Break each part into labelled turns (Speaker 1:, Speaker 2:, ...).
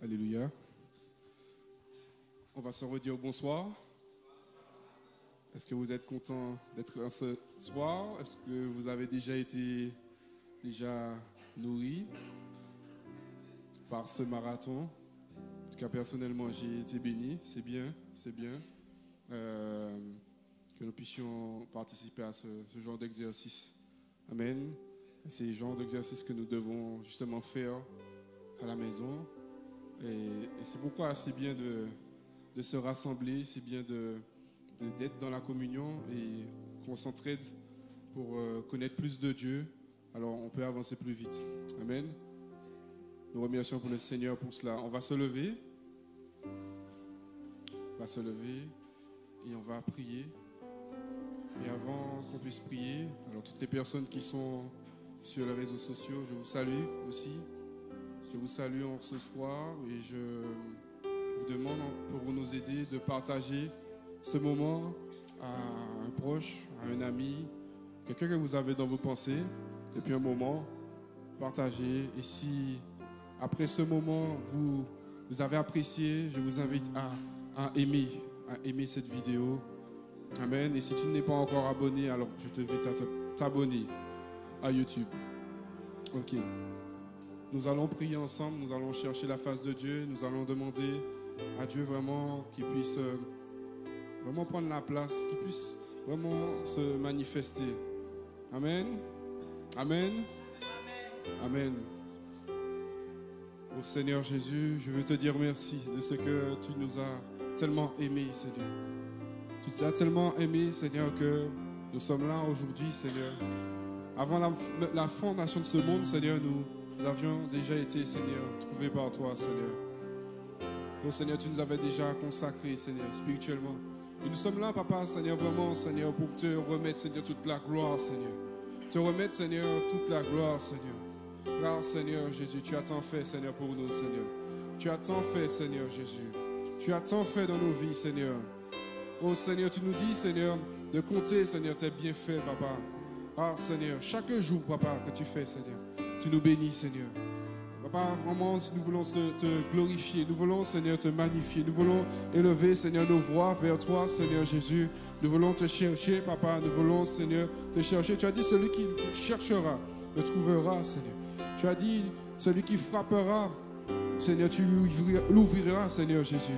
Speaker 1: Alléluia. On va se redire bonsoir. Est-ce que vous êtes content d'être là ce soir? Est-ce que vous avez déjà été nourri par ce marathon? En tout cas, personnellement, j'ai été béni. C'est bien, que nous puissions participer à ce genre d'exercice. Amen. C'est le genre d'exercice que nous devons justement faire à la maison. Et c'est pourquoi c'est bien de se rassembler, c'est bien d'être dans la communion et qu'on s'entraide pour connaître plus de Dieu. Alors on peut avancer plus vite. Amen. Nous remercions pour le Seigneur pour cela. On va se lever. Et on va prier. Et avant qu'on puisse prier, alors toutes les personnes qui sont sur les réseaux sociaux, je vous salue aussi. Je vous salue en ce soir et je vous demande pour nous aider de partager ce moment à un proche, à un ami, quelqu'un que vous avez dans vos pensées. Et puis un moment, partagez. Et si après ce moment, vous avez apprécié, je vous invite à aimer cette vidéo. Amen. Et si tu n'es pas encore abonné, alors je t'invite à t'abonner à YouTube. Ok. Nous allons prier ensemble, nous allons chercher la face de Dieu, nous allons demander à Dieu vraiment qu'il puisse vraiment prendre la place, qu'il puisse vraiment se manifester. Amen. Amen. Amen. Ô Seigneur Jésus, je veux te dire merci de ce que tu nous as tellement aimés, Seigneur. Tu nous as tellement aimés, Seigneur, que nous sommes là aujourd'hui, Seigneur. Avant la fondation de ce monde, Seigneur, nous avions déjà été, Seigneur, trouvés par toi, Seigneur. Oh Seigneur, tu nous avais déjà consacrés, Seigneur, spirituellement. Et nous sommes là, Papa, Seigneur, vraiment, Seigneur, pour te remettre, Seigneur, toute la gloire, Seigneur. Te remettre, Seigneur, toute la gloire, Seigneur. Car, Seigneur Jésus, tu as tant fait, Seigneur, pour nous, Seigneur. Tu as tant fait, Seigneur Jésus. Tu as tant fait dans nos vies, Seigneur. Oh Seigneur, tu nous dis, Seigneur, de compter, Seigneur, tes bienfaits, Papa. Ah, Seigneur, chaque jour, Papa, que tu fais, Seigneur, tu nous bénis, Seigneur. Papa, vraiment, nous voulons te glorifier. Nous voulons, Seigneur, te magnifier. Nous voulons élever, Seigneur, nos voix vers toi, Seigneur Jésus. Nous voulons te chercher, Papa. Nous voulons, Seigneur, te chercher. Tu as dit, celui qui cherchera, le trouvera, Seigneur. Tu as dit, celui qui frappera, Seigneur, tu l'ouvriras, Seigneur Jésus.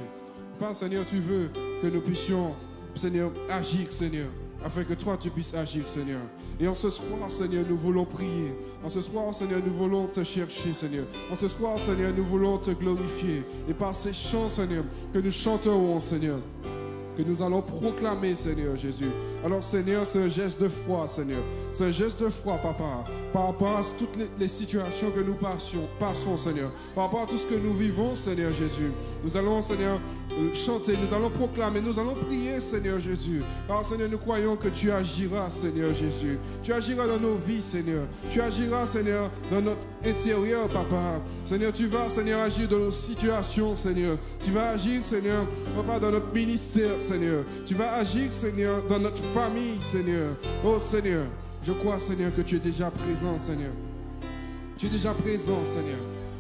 Speaker 1: Papa, Seigneur, tu veux que nous puissions, Seigneur, agir, Seigneur, afin que toi, tu puisses agir, Seigneur. Et en ce soir, Seigneur, nous voulons prier. En ce soir, Seigneur, nous voulons te chercher, Seigneur. En ce soir, Seigneur, nous voulons te glorifier. Et par ces chants, Seigneur, que nous chanterons, Seigneur, que nous allons proclamer, Seigneur Jésus. Alors, Seigneur, c'est un geste de foi, Seigneur. C'est un geste de foi, Papa, par rapport à toutes les situations que nous passons, Seigneur. Par rapport à tout ce que nous vivons, Seigneur Jésus. Nous allons, Seigneur, chanter, nous allons proclamer, nous allons prier, Seigneur Jésus. Alors, Seigneur, nous croyons que tu agiras, Seigneur Jésus. Tu agiras dans nos vies, Seigneur. Tu agiras, Seigneur, dans notre intérieur, Papa. Seigneur, tu vas, Seigneur, agir dans nos situations, Seigneur. Tu vas agir, Seigneur, Papa, dans notre ministère, Seigneur. Tu vas agir, Seigneur, dans notre famille, Seigneur. Oh, Seigneur, je crois, Seigneur, que tu es déjà présent, Seigneur. Tu es déjà présent, Seigneur.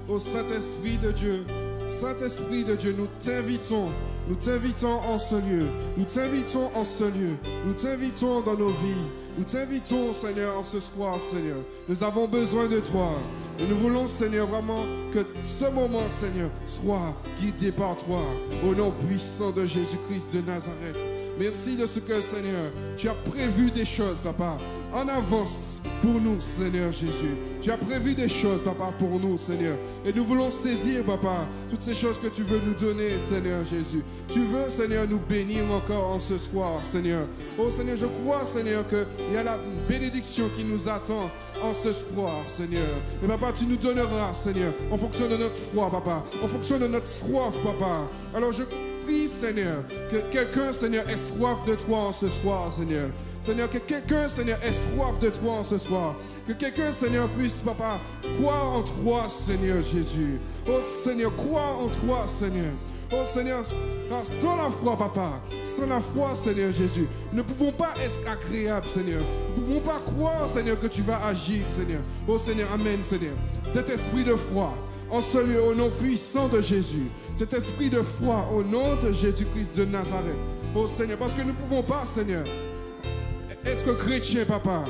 Speaker 1: Oh, Saint-Esprit de Dieu, Saint-Esprit de Dieu, nous t'invitons en ce lieu, nous t'invitons en ce lieu, nous t'invitons dans nos vies, nous t'invitons, Seigneur, en ce soir, Seigneur. Nous avons besoin de toi et nous voulons, Seigneur, vraiment que ce moment, Seigneur, soit guidé par toi, au nom puissant de Jésus-Christ de Nazareth. Merci de ce que, Seigneur, tu as prévu des choses, Papa, en avance pour nous, Seigneur Jésus. Tu as prévu des choses, Papa, pour nous, Seigneur. Et nous voulons saisir, Papa, toutes ces choses que tu veux nous donner, Seigneur Jésus. Tu veux, Seigneur, nous bénir encore en ce soir, Seigneur. Oh, Seigneur, je crois, Seigneur, qu'il y a la bénédiction qui nous attend en ce soir, Seigneur. Et Papa, tu nous donneras, Seigneur, en fonction de notre foi, Papa, en fonction de notre soif, Papa. Alors je prie, Seigneur, que quelqu'un, Seigneur, ait soif de toi en ce soir, Seigneur. Seigneur, que quelqu'un, Seigneur, ait soif de toi en ce soir. Que quelqu'un, Seigneur, puisse, Papa, croire en toi, Seigneur Jésus. Oh, Seigneur, croire en toi, Seigneur. Oh Seigneur, car sans la foi, papa, sans la foi, Seigneur Jésus, nous ne pouvons pas être agréables, Seigneur. Nous ne pouvons pas croire, Seigneur, que tu vas agir, Seigneur. Oh Seigneur, amen, Seigneur. Cet esprit de foi, en ce lieu, au nom puissant de Jésus. Cet esprit de foi, au nom de Jésus-Christ de Nazareth. Oh Seigneur, parce que nous ne pouvons pas, Seigneur, être chrétien, papa,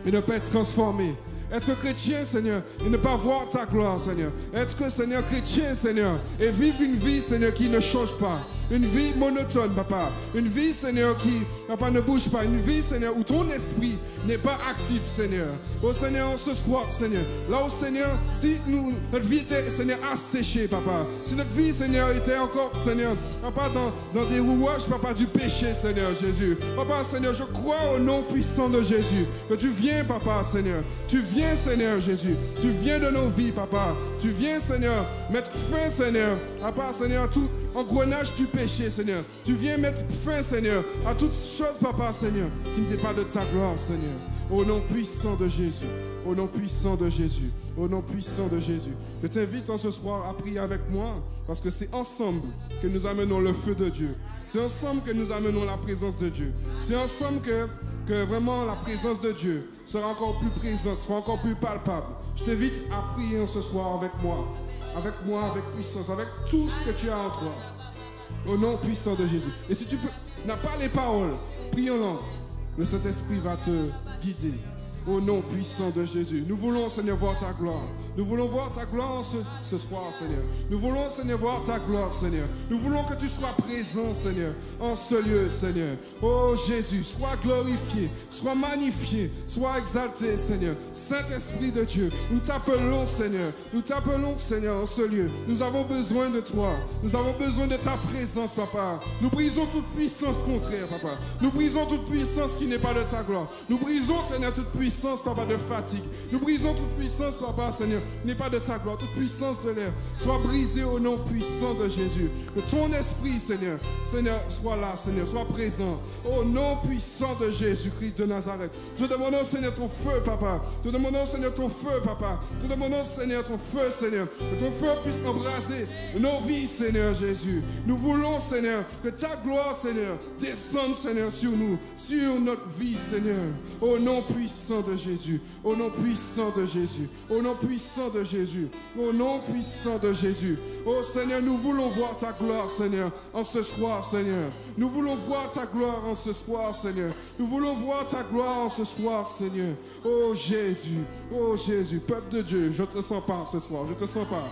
Speaker 1: et ne pas être transformé. Être chrétien, Seigneur, et ne pas voir ta gloire, Seigneur. Être, Seigneur, chrétien, Seigneur, et vivre une vie, Seigneur, qui ne change pas. Une vie monotone, papa. Une vie, Seigneur, qui, papa, ne bouge pas. Une vie, Seigneur, où ton esprit n'est pas actif, Seigneur. Oh, Seigneur, on se squatte, Seigneur. Là, oh, Seigneur, si notre vie était, Seigneur, asséchée, papa. Si notre vie, Seigneur, était encore, Seigneur, papa, dans des rouages, papa, du péché, Seigneur, Jésus. Papa, Seigneur, je crois au nom puissant de Jésus, que tu viens, papa, Seigneur. Tu viens, Seigneur, Jésus. Tu viens de nos vies, papa. Tu viens, Seigneur, mettre fin, Seigneur, papa, Seigneur, à tout engrenage du péché, Seigneur. Tu viens mettre fin, Seigneur, à toutes choses, papa, Seigneur, qui n'étaient pas de ta gloire, Seigneur. Au nom puissant de Jésus. Au nom puissant de Jésus. Au nom puissant de Jésus. Je t'invite en ce soir à prier avec moi, parce que c'est ensemble que nous amenons le feu de Dieu. C'est ensemble que nous amenons la présence de Dieu. C'est ensemble que vraiment la présence de Dieu sera encore plus présente, sera encore plus palpable. Je t'invite à prier ce soir avec moi, avec puissance, avec tout ce que tu as en toi. Au nom puissant de Jésus. Et si tu n'as pas les paroles, prie en langue. Le Saint-Esprit va te guider. Au nom puissant de Jésus. Nous voulons, Seigneur, voir ta gloire. Nous voulons voir ta gloire ce soir, Seigneur. Nous voulons, Seigneur, voir ta gloire, Seigneur. Nous voulons que tu sois présent, Seigneur, en ce lieu, Seigneur. Oh Jésus, sois glorifié, sois magnifié, sois exalté, Seigneur. Saint-Esprit de Dieu, nous t'appelons, Seigneur. Nous t'appelons, Seigneur, en ce lieu. Nous avons besoin de toi. Nous avons besoin de ta présence, papa. Nous brisons toute puissance contraire, papa. Nous brisons toute puissance qui n'est pas de ta gloire. Nous brisons, Seigneur, toute puissance, papa, de fatigue. Nous brisons toute puissance, papa, Seigneur, n'est pas de ta gloire. Toute puissance de l'air soit brisée au nom puissant de Jésus. Que ton esprit, Seigneur, soit là, Seigneur, soit présent. Au nom puissant de Jésus-Christ de Nazareth. Te demandons, Seigneur, ton feu, papa. Te demandons, Seigneur, ton feu, papa. Te demandons, Seigneur, ton feu, Seigneur. Que ton feu puisse embraser nos vies, Seigneur Jésus. Nous voulons, Seigneur, que ta gloire, Seigneur, descende, Seigneur, sur nous, sur notre vie, Seigneur. Au nom puissant de Jésus. Au nom puissant de Jésus. Au nom puissant de Jésus. Au nom puissant de Jésus. Oh Seigneur, nous voulons voir ta gloire, Seigneur, en ce soir, Seigneur. Nous voulons voir ta gloire en ce soir, Seigneur. Nous voulons voir ta gloire en ce soir, Seigneur. Oh Jésus, peuple de Dieu, je te sens pas ce soir, je te sens pas.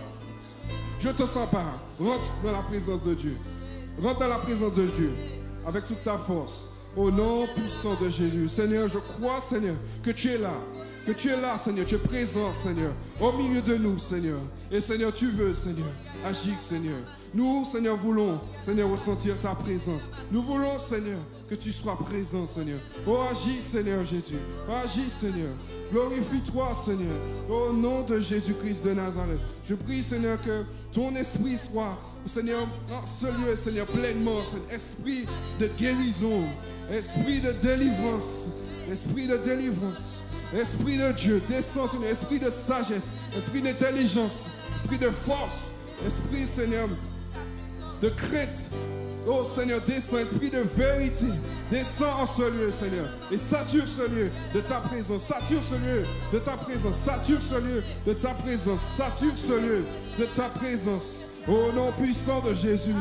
Speaker 1: Je te sens pas. Rentre dans la présence de Dieu. Rentre dans la présence de Dieu avec toute ta force. Au nom puissant de Jésus. Seigneur, je crois, Seigneur, que tu es là. Que tu es là, Seigneur. Tu es présent, Seigneur. Au milieu de nous, Seigneur. Et Seigneur, tu veux, Seigneur, agir, Seigneur. Nous, Seigneur, voulons, Seigneur, ressentir ta présence. Nous voulons, Seigneur, que tu sois présent, Seigneur. Oh, agis, Seigneur Jésus. Agis, Seigneur. Glorifie-toi, Seigneur, au nom de Jésus-Christ de Nazareth. Je prie, Seigneur, que ton esprit soit, Seigneur, en ce lieu, Seigneur, pleinement, Seigneur, esprit de guérison, esprit de délivrance, esprit de délivrance, esprit de Dieu, descend, Seigneur, esprit de sagesse, esprit d'intelligence, esprit de force, esprit, Seigneur, de crainte. Oh Seigneur, descends, esprit de vérité, descends en ce lieu, Seigneur, et sature ce lieu de ta présence, sature ce lieu de ta présence, sature ce lieu de ta présence, sature ce lieu de ta présence, au nom puissant de Jésus.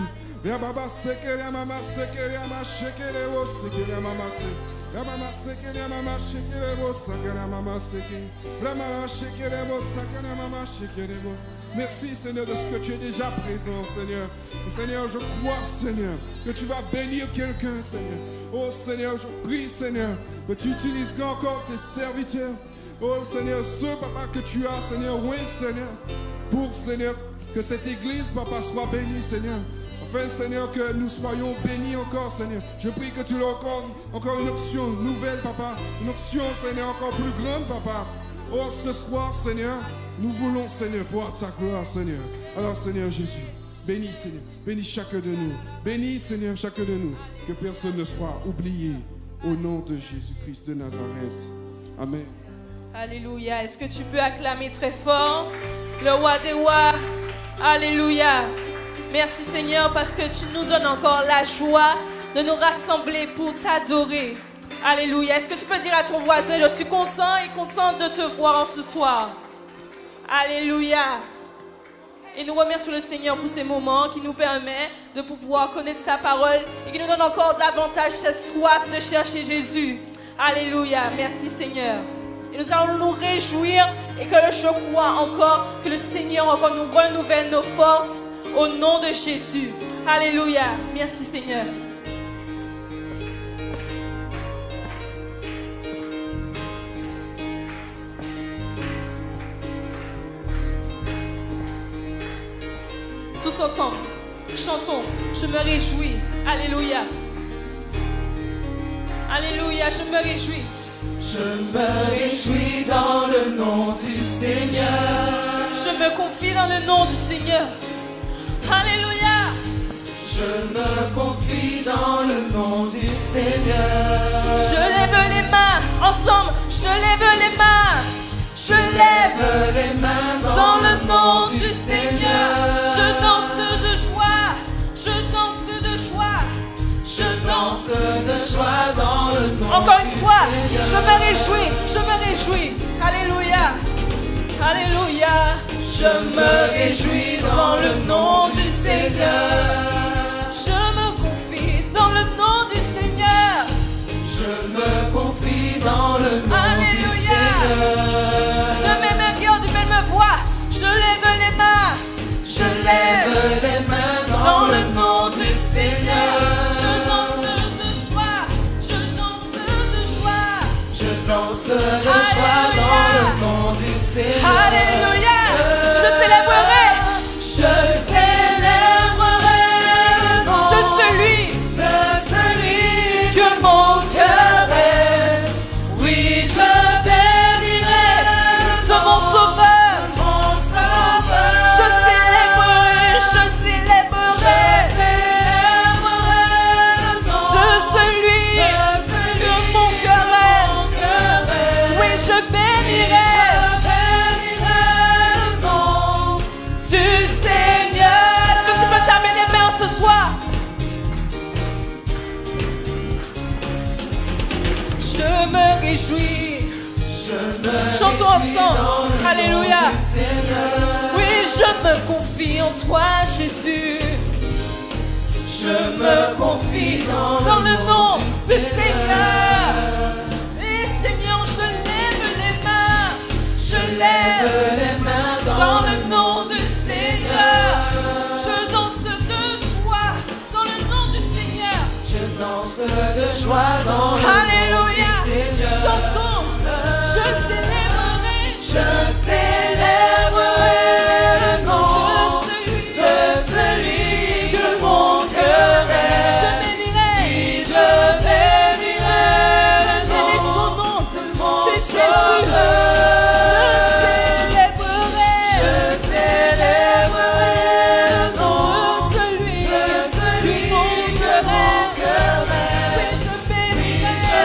Speaker 1: Merci, Seigneur, de ce que tu es déjà présent, Seigneur. Et Seigneur, je crois, Seigneur, que tu vas bénir quelqu'un, Seigneur. Oh Seigneur, je prie, Seigneur, que tu utiliseras encore tes serviteurs. Oh Seigneur, ceux, papa, que tu as, Seigneur, oui, Seigneur, pour, Seigneur, que cette église, papa, soit bénie, Seigneur. Enfin, Seigneur, que nous soyons bénis encore, Seigneur. Je prie que tu leur accordes encore une option nouvelle, papa. Une option, Seigneur, encore plus grande, papa. Oh, ce soir, Seigneur, nous voulons, Seigneur, voir ta gloire, Seigneur. Alors, Seigneur Jésus, bénis, Seigneur. Bénis chacun de nous. Bénis, Seigneur, chacun de nous. Que personne ne soit oublié. Au nom de Jésus-Christ de Nazareth. Amen.
Speaker 2: Alléluia. Est-ce que tu peux acclamer très fort le roi des rois? Alléluia. Merci Seigneur parce que tu nous donnes encore la joie de nous rassembler pour t'adorer. Alléluia. Est-ce que tu peux dire à ton voisin, je suis content et contente de te voir en ce soir. Alléluia. Et nous remercions le Seigneur pour ces moments qui nous permet de pouvoir connaître sa parole et qui nous donne encore davantage cette soif de chercher Jésus. Alléluia. Merci Seigneur. Et nous allons nous réjouir et que je crois encore que le Seigneur encore nous renouvelle nos forces au nom de Jésus. Alléluia. Merci Seigneur. Tous ensemble, chantons, je me réjouis. Alléluia. Alléluia, je me réjouis.
Speaker 3: Je me réjouis dans le nom du Seigneur.
Speaker 2: Je me confie dans le nom du Seigneur. Alléluia.
Speaker 3: Je me confie dans le nom du Seigneur.
Speaker 2: Je lève les mains, ensemble, je lève les mains. Je lève
Speaker 3: les mains
Speaker 2: dans le nom du Seigneur. Je danse de joie, je danse de joie.
Speaker 3: Je danse de joie dans le nom
Speaker 2: encore une
Speaker 3: du
Speaker 2: fois,
Speaker 3: Seigneur.
Speaker 2: je me réjouis, je me réjouis. Alléluia. Alléluia.
Speaker 3: Je me réjouis dans le nom du Seigneur.
Speaker 2: Je me confie dans le nom du Seigneur.
Speaker 3: Je me confie dans le nom
Speaker 2: Alléluia.
Speaker 3: du Seigneur.
Speaker 2: De même cœur, de même voix, je lève les mains.
Speaker 3: Je lève les mains dans le nom du Seigneur.
Speaker 2: Je danse de joie, je danse de joie.
Speaker 3: Je danse de joie dans le nom du Seigneur.
Speaker 2: Alléluia. Je célébrerai.
Speaker 3: Je célébrerai le nom
Speaker 2: de
Speaker 3: celui que mon cœur aime. Oui, je bénirai
Speaker 2: de mon sauveur. Je célébrerai
Speaker 3: le nom
Speaker 2: de celui que mon cœur aime. Oui, je bénirai
Speaker 3: le nom
Speaker 2: du Seigneur. Est-ce que tu peux taper les mains ce soir? Je me réjouis. Chantons ensemble. Alléluia. Oui, je me confie en toi, Jésus.
Speaker 3: Je me confie
Speaker 2: Dans le nom du Seigneur. Et Seigneur, je lève les mains. Je lève
Speaker 3: les mains
Speaker 2: dans le nom du Seigneur. Je danse de joie dans le nom du Seigneur.
Speaker 3: Je danse de joie dans le nom
Speaker 2: Alléluia.
Speaker 3: du Seigneur.
Speaker 2: Chantons. Je célébrerai.
Speaker 3: Je célébrerai le nom de celui que mon cœur aime.
Speaker 2: Je bénirai.
Speaker 3: Je bénirai le
Speaker 2: Quel est son
Speaker 3: nom
Speaker 2: nom?
Speaker 3: de mon
Speaker 2: C'est Jésus.
Speaker 3: Sauveur.
Speaker 2: Je célébrerai
Speaker 3: le nom
Speaker 2: de celui
Speaker 3: que
Speaker 2: mon
Speaker 3: mon
Speaker 2: cœur
Speaker 3: cœur
Speaker 2: aime.
Speaker 3: aime.
Speaker 2: Oui, je bénirai.
Speaker 3: Je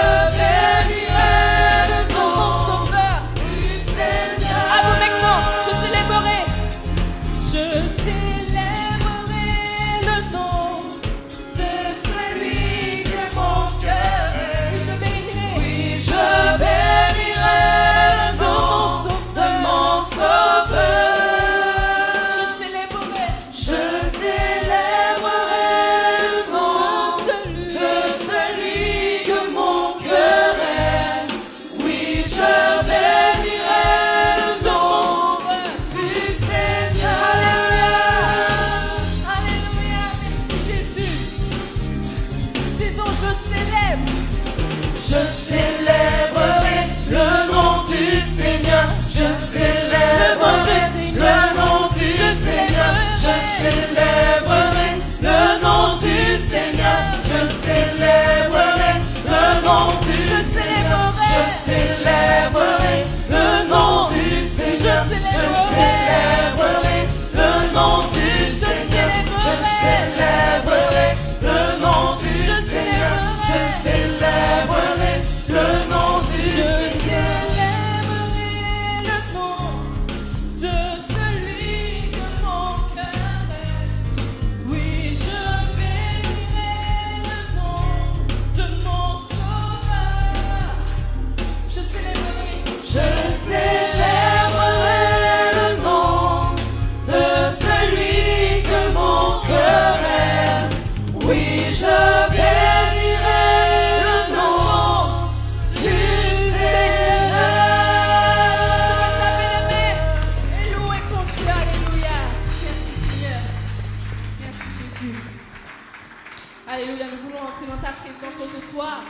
Speaker 2: soir.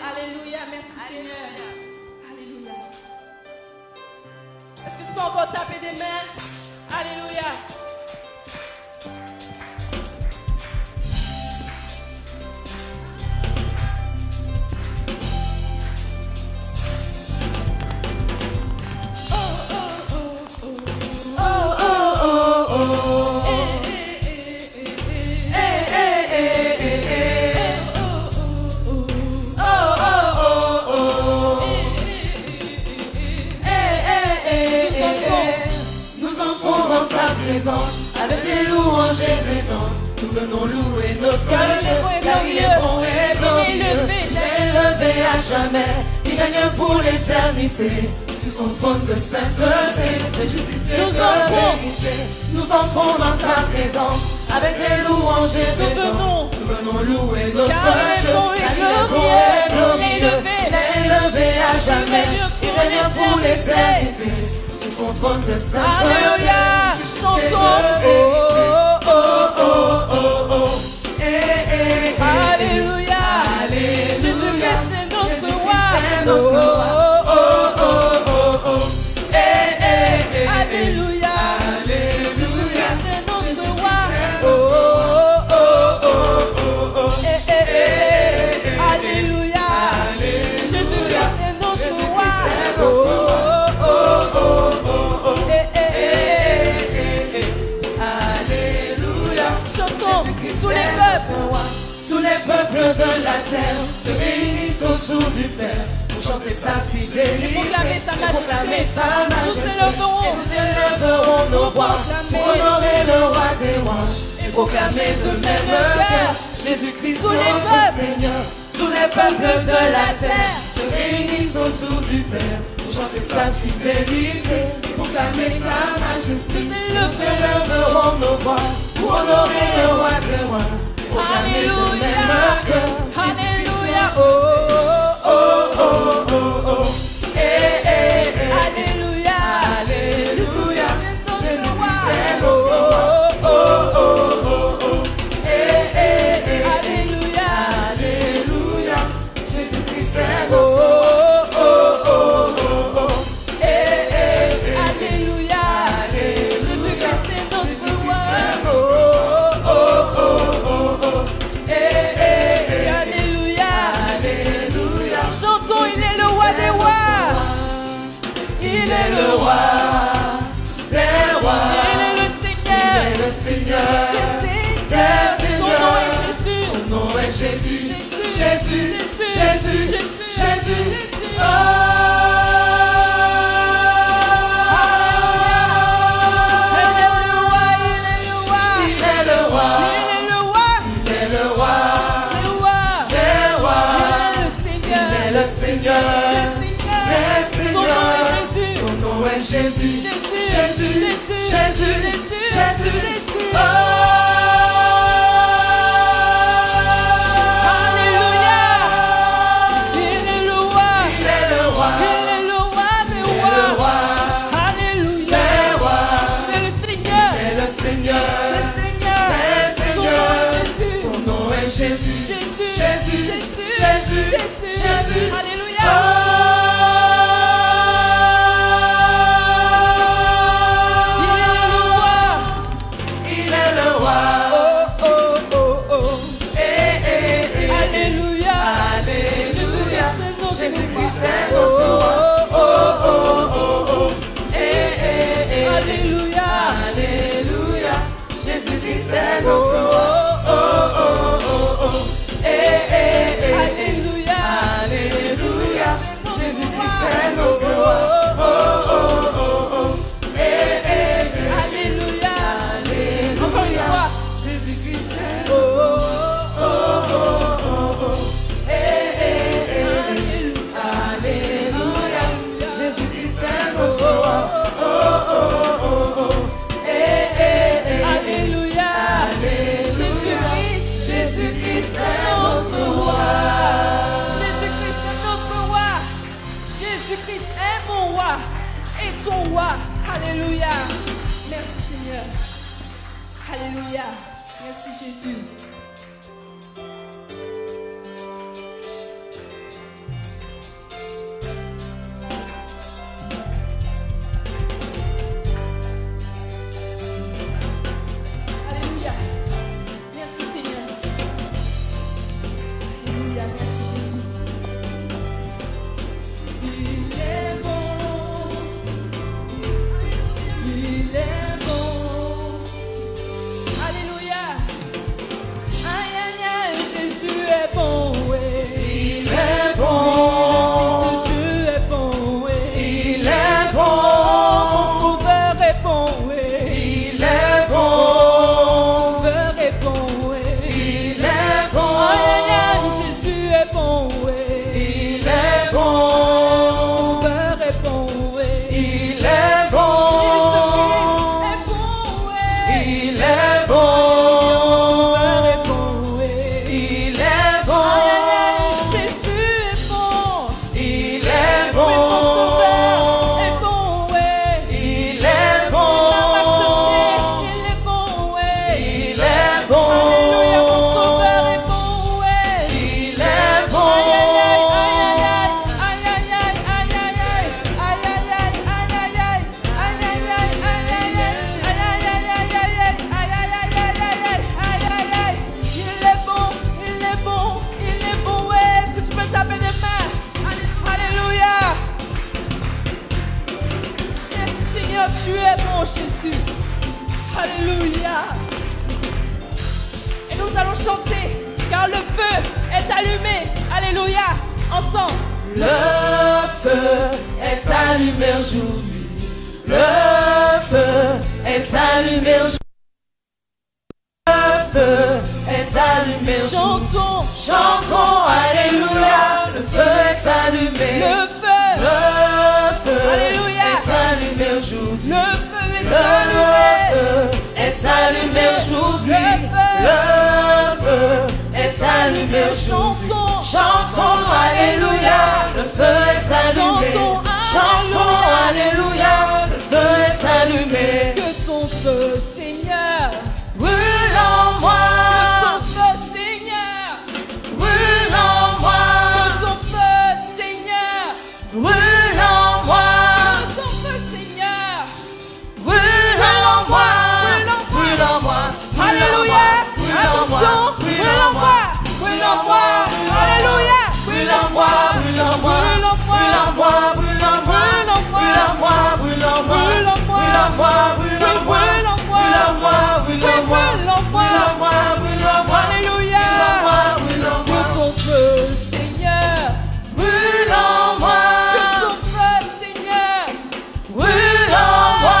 Speaker 2: Alléluia. Merci Seigneur. Alléluia. Est-ce que tu peux encore taper des mains? Alléluia.
Speaker 3: Avec des louanges et des danses, nous venons louer notre Dieu, car il est bon et glorieux, il est élevé à jamais, il règne pour l'éternité, sur son trône de sainteté, de justice et de vérité. Nous entrons dans ta présence, avec des louanges et des danses, nous venons louer notre Dieu, car il est bon et glorieux, il est élevé à jamais, il règne pour l'éternité. Sur son trône de sainteté.
Speaker 2: Alléluia. Chantons. Alléluia. Jésus-Christ est notre roi. Alléluia. Jésus-Christ est notre roi. Alléluia. Jésus-Christ est notre roi.
Speaker 3: Tous les peuples de la terre se réunissent autour du Père pour chanter sa fidélité,
Speaker 2: proclamer sa majesté.
Speaker 3: Nous élèverons nos voix pour honorer le roi des rois et proclamer de même cœur Jésus-Christ notre Seigneur. Tous les peuples de la terre se réunissent autour du Père pour chanter sa fidélité, proclamer sa majesté. Nous élèverons nos voix pour honorer le roi des rois.
Speaker 2: Alléluia. Alléluia. Alléluia.
Speaker 3: Alléluia. Jésus-Christ est notre roi. Alléluia. Alléluia. Jésus-Christ est notre roi.
Speaker 2: Alléluia. Jésus-Christ est notre roi. Alléluia.
Speaker 3: Alléluia.
Speaker 2: Chantons, il est le roi des rois.
Speaker 3: Il est le roi des rois.
Speaker 2: Il est le Seigneur.
Speaker 3: Il est le Seigneur
Speaker 2: des seigneurs. Son nom est Jésus.
Speaker 3: Son nom est Jésus.
Speaker 2: Jésus.
Speaker 3: Jésus. Jésus. Jésus. Oh. Son nom est Jésus. Jésus. Jésus. Jésus. Jésus. Oh.
Speaker 2: Alléluia. Il est le roi.
Speaker 3: Il est le roi.
Speaker 2: Il est le roi des rois. Alléluia. Il est le Seigneur.
Speaker 3: Il est le Seigneur. Son nom est Jésus.
Speaker 2: Jésus.
Speaker 3: Jésus. Jésus. Jésus.
Speaker 2: Alléluia.
Speaker 3: Jésus-Christ est notre roi.
Speaker 2: Alléluia.
Speaker 3: Alléluia. Jésus-Christ est notre roi.
Speaker 2: Alléluia.
Speaker 3: Alléluia. Jésus-Christ est notre roi.
Speaker 2: Alléluia. Encore une fois.
Speaker 3: Jésus-Christ est notre roi. Alléluia. Jésus-Christ est notre roi.
Speaker 2: Alléluia.
Speaker 3: Jésus-Christ est notre roi.
Speaker 2: Jésus-Christ est notre roi. Jésus-Christ est mon roi et ton roi. Alléluia. Merci Seigneur. Alléluia. Merci Jésus. tu es bon, Jésus. Alléluia. Et nous allons chanter, car le feu est allumé. Alléluia. Ensemble.
Speaker 3: Le feu est allumé aujourd'hui. Le feu est allumé aujourd'hui. Le feu est allumé aujourd'hui.
Speaker 2: Chantons,
Speaker 3: chantons, alléluia. Le feu est allumé.
Speaker 2: Le feu,
Speaker 3: alléluia, est allumé aujourd'hui.
Speaker 2: Le feu
Speaker 3: est allumé aujourd'hui. Le feu est allumé aujourd'hui. Chantons, alléluia. Le feu est allumé. Chantons, alléluia. Le feu est allumé.
Speaker 2: Que ton feu, Seigneur,
Speaker 3: brûle en moi.
Speaker 2: Que ton feu, Seigneur,
Speaker 3: brûle en moi.
Speaker 2: Que ton feu, Seigneur,
Speaker 3: brûle en moi.
Speaker 2: Que ton feu, Seigneur,
Speaker 3: brûle en moi. Brûle en moi.
Speaker 2: Alléluia. Attention, brûle en moi. Brûle en moi. Alléluia.
Speaker 3: Brûle en moi. Brûle en moi. Brûle en moi. Brûle en moi. Brûle en moi. Brûle en moi. Brûle en moi. Brûle en moi. Brûle en moi. Brûle en moi. Brûle en moi. Brûle en moi. Brûle en moi.
Speaker 2: Alléluia.
Speaker 3: Brûle en moi.
Speaker 2: Que ton feu, Seigneur,
Speaker 3: brûle en moi.
Speaker 2: Que ton feu, Seigneur,
Speaker 3: brûle en moi.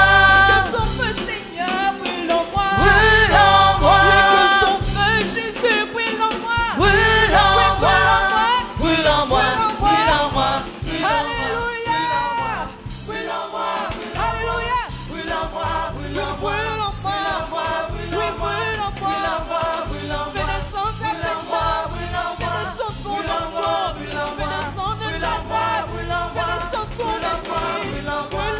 Speaker 2: Que ton feu, Seigneur, brûle en moi.
Speaker 3: Brûle en moi.
Speaker 2: Que ton feu, Jésus, brûle en moi.
Speaker 3: Brûle en moi. Brûle en moi. Brûle en moi.
Speaker 2: Alléluia. Brûle en moi. Alléluia.
Speaker 3: Brûle en moi. Brûle en moi.
Speaker 2: Brûle en moi. Oui, brûle en moi. Fais descendre ta puissance. Fais descendre ton onction. Fais descendre ta grâce. Fais descendre ton esprit. Brûle.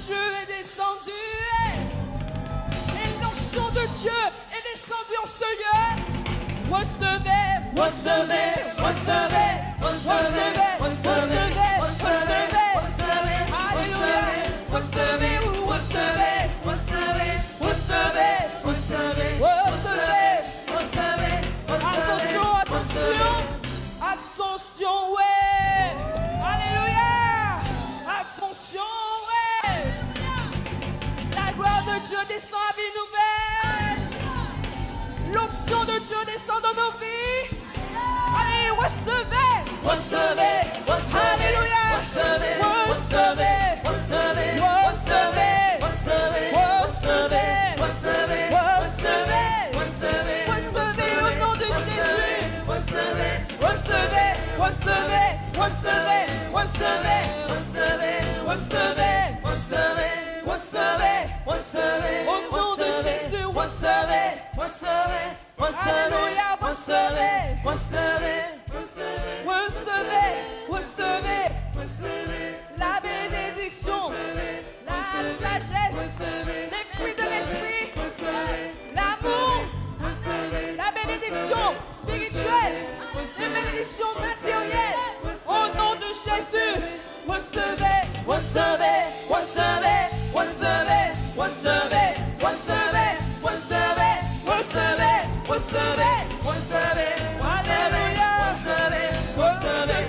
Speaker 2: Dieu est descendu et l'onction de Dieu est descendue en ce lieu. Recevez, recevez, recevez, recevez, recevez, recevez, recevez, alléluia, recevez, recevez, recevez, recevez, recevez, recevez, recevez, attention, attention, attention, ouais, alléluia, attention. La gloire de Dieu descend à vie nouvelle. L'onction de Dieu descend dans nos vies. Allez, recevez. Recevez. Recevez. Alléluia. Recevez. Recevez. Recevez. Recevez. Recevez. Recevez. Recevez. Recevez. Recevez. Recevez au nom de Jésus. Recevez. Recevez. Recevez. Recevez. Recevez. Recevez. Recevez. Recevez. Recevez, recevez, au nom de Jésus, recevez, recevez, recevez, recevez, recevez, recevez, recevez, recevez, la bénédiction, la sagesse, les fruits de l'esprit, l'amour, la bénédiction spirituelle, les bénédictions matérielles, au nom de Jésus, recevez, recevez, recevez, recevez, recevez, recevez, recevez, recevez, recevez, recevez, alléluia, recevez, recevez,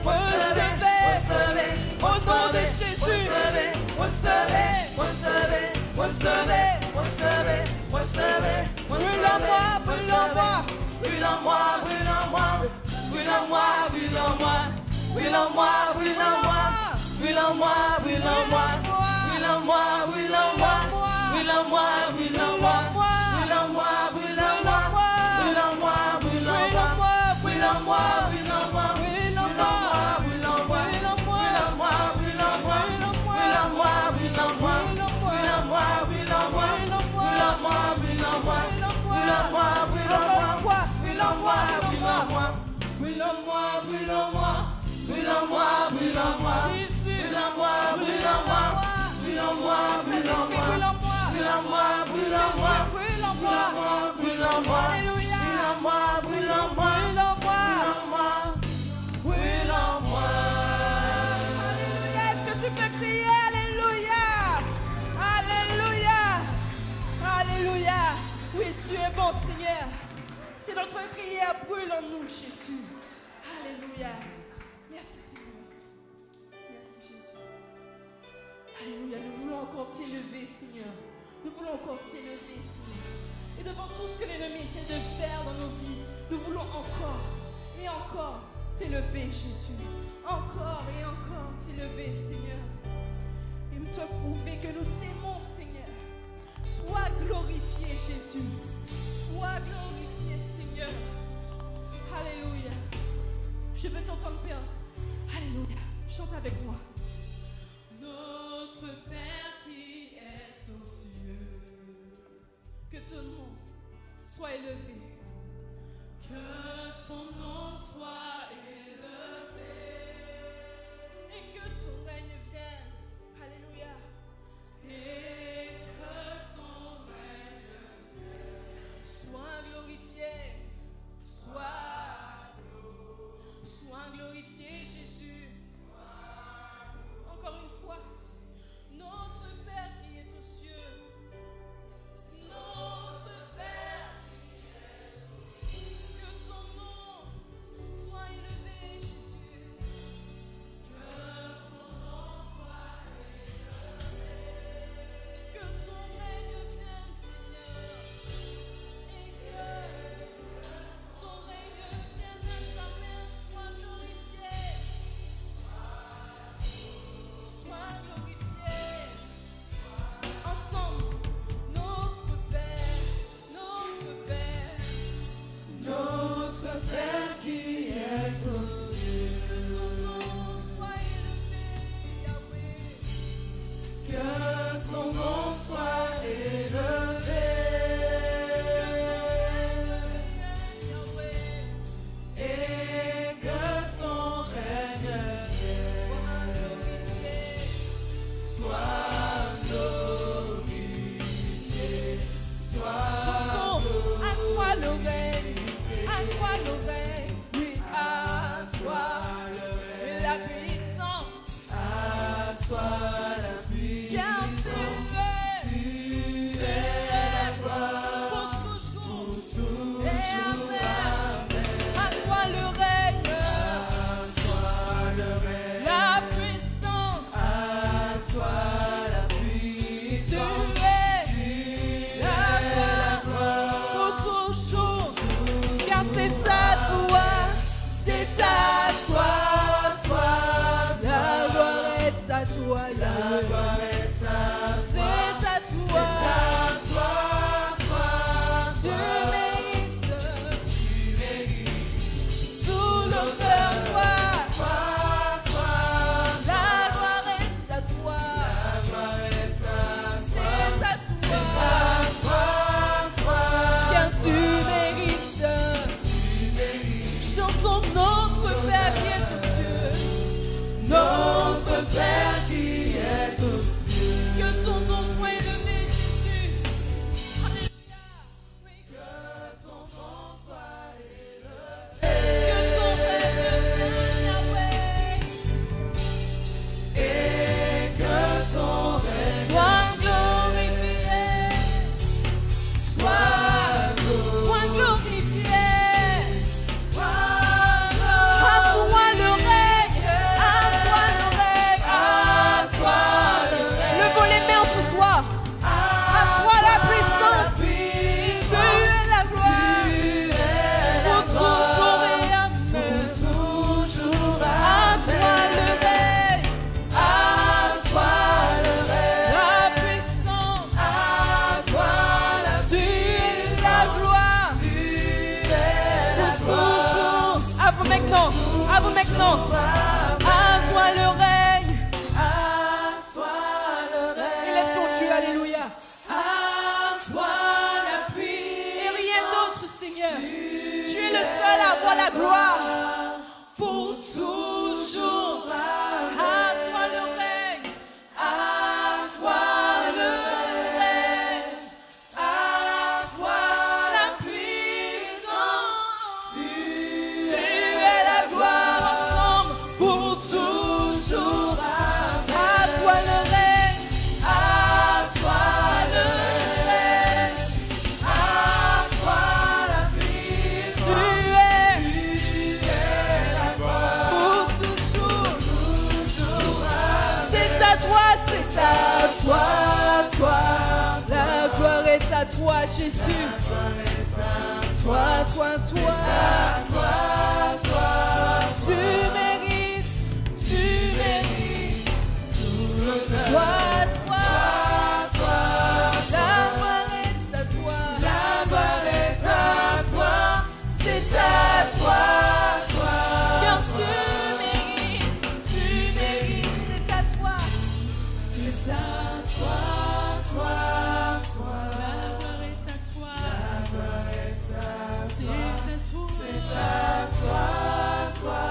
Speaker 2: recevez, recevez, au nom de Jésus, recevez, recevez, recevez, recevez, recevez, brûle en moi, brûle en moi, brûle en moi, brûle en moi, brûle en moi, brûle en moi. Brûle en moi, brûle en moi, brûle en moi, brûle en moi, brûle en moi, brûle en moi, brûle en moi, brûle en moi, brûle en moi, brûle en moi, brûle en moi, brûle en moi, brûle en moi, brûle en moi, brûle en moi, brûle en moi, brûle en moi, brûle en moi,
Speaker 3: brûle en moi.
Speaker 2: Jésus.
Speaker 3: Brûle en moi, brûle en moi. Brûle en moi, brûle en moi.
Speaker 2: Brûle en moi.
Speaker 3: Brûle en moi, brûle en moi.
Speaker 2: Brûle en moi.
Speaker 3: Brûle en moi.
Speaker 2: Alléluia.
Speaker 3: Brûle en moi, brûle en moi.
Speaker 2: Brûle en moi.
Speaker 3: Brûle en moi.
Speaker 2: Alléluia. Est-ce que tu peux crier Alléluia? Alléluia. Alléluia. Oui, tu es bon, Seigneur. C'est notre prière. Brûle en nous, Jésus. Alléluia. Merci, Seigneur. Merci, Jésus. Alléluia. Nous voulons encore t'élever, Seigneur. Nous voulons encore t'élever, Seigneur. Et devant tout ce que l'ennemi essaie de faire dans nos vies, nous voulons encore et encore t'élever, Jésus. Encore et encore t'élever, Seigneur. Et te prouver que nous t'aimons, Seigneur. Sois glorifié, Jésus. Sois glorifié, Seigneur. Alléluia. Je veux t'entendre, Père. Alléluia. Chante avec moi. Notre Père qui est aux cieux, que ton nom soit élevé. Que ton nom soit élevé. Et que ton règne vienne. Alléluia. Et que ton règne vienne. Sois glorifié. Sois glorifié, Jésus. Encore une fois. Notre Père qui est aux cieux. Notre Père qui est aux cieux. Que ton nom soit élevé, Jésus. Que ton nom soit élevé. Que ton règne vienne, Seigneur. Et que ton règne vienne à jamais. Sois glorifié. Sois glorifié. Ensemble, notre Père, notre Père.
Speaker 3: Notre Père qui est aux cieux.
Speaker 2: Que ton nom soit élevé, Yahweh.
Speaker 3: Que ton nom soit élevé. Et que ton règne vienne. Sois glorifié.
Speaker 2: Chantons, à toi le règne, à toi le règne, oui, à toi la puissance,
Speaker 3: À toi la
Speaker 2: car
Speaker 3: puissance. Tu es la gloire
Speaker 2: pour toujours,
Speaker 3: toujours.
Speaker 2: et amen. À toi le règne,
Speaker 3: À toi le règne.
Speaker 2: la puissance,
Speaker 3: À toi la
Speaker 2: tu
Speaker 3: puissance.
Speaker 2: es la gloire pour toujours, car c'est à toi, la gloire est à toi,
Speaker 3: La
Speaker 2: Yahweh.
Speaker 3: gloire est à
Speaker 2: C'est
Speaker 3: toi.
Speaker 2: à
Speaker 3: C'est
Speaker 2: toi,
Speaker 3: à toi,
Speaker 2: tu mérites
Speaker 3: tu mérites.
Speaker 2: tout l'honneur, toi.
Speaker 3: Toi,
Speaker 2: La gloire est à toi,
Speaker 3: la gloire est à toi.
Speaker 2: c'est à toi,
Speaker 3: Toi,
Speaker 2: car tu mérites. Chantons notre Père qui est aux cieux,
Speaker 3: notre Père qui est aux cieux.
Speaker 2: que ton nom soit élevé, Jésus. Alléluia. Oui,
Speaker 3: Que ton nom soit élevé.
Speaker 2: que ton règne vienne, Yahweh.
Speaker 3: Et que ton règne
Speaker 2: Sois glorifié, sois glorifié. À toi le règne, à toi le règne, à toi le règne. Levons les mains ce soir. À toi la puissance, tu es la gloire, pour toujours et amen.
Speaker 3: toujours
Speaker 2: À toi le règne,
Speaker 3: à toi le règne.
Speaker 2: la puissance,
Speaker 3: À toi la
Speaker 2: tu es la gloire,
Speaker 3: tu es la
Speaker 2: pour toujours. À vous maintenant, à vous maintenant. À toi le règne.
Speaker 3: À toi le règne.
Speaker 2: Élève ton Dieu, alléluia.
Speaker 3: À toi la
Speaker 2: Et
Speaker 3: puissance.
Speaker 2: rien d'autre, Seigneur. Tu es le seul à avoir la gloire pour toujours. à toi, c'est à toi, toi. La gloire est à toi, Jésus. Toi, toi, toi. Tu mérites, tout l'honneur. Toi, toi. La gloire est à toi. C'est à toi, car tu mérites, c'est à toi, La gloire est à toi, c'est à toi,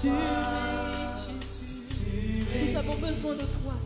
Speaker 2: tu mérites, Jésus. Nous avons besoin de toi, toi.